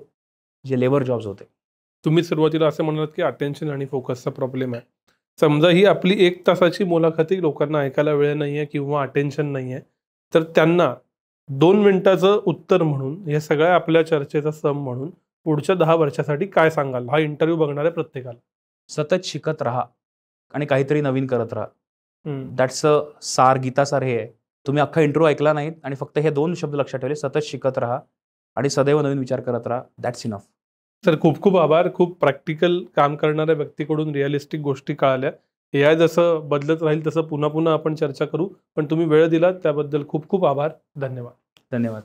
जे लेबर जॉब्स होते. तुम्ही सुरुवातीला असं म्हणालात की अटेन्शन आणि फोकसचा प्रॉब्लेम आहे. समजा ही आपली 1 तासाची मुलाखती लोकांना ऐकायला वेळ नाहीये किंवा अटेन्शन नाहीये, तर त्यांना 2 मिनिटाचं उत्तर म्हणून या सगळ्या आपल्या चर्चेचा सम म्हणून पुढच्या 10 वर्षासाठी काय सांगाल हा इंटरव्ह्यू बघणाऱ्या प्रत्येकाला? सतत शिकत राहा आणि काहीतरी नवीन करत राहा. दॅट्स अ सार, गीतासार हे आहे. तुम्ही अख्खा इंटरव्ह्यू ऐकला नाहीत आणि फक्त हे 2 शब्द लक्षात ठेवले, सतत शिकत राहा आणि सदैव नवीन विचार करत राहा. That's enough. तर खूप खूप आभार. खूप प्रॅक्टिकल काम करणाऱ्या व्यक्तीकडून रिअलिस्टिक गोष्टी कळाल्या. AI जसं बदलत राहील तसं पुन्हा पुन्हा आपण चर्चा करू, पण तुम्ही वेळ दिलात त्याबद्दल खूप खूप आभार. धन्यवाद. धन्यवाद.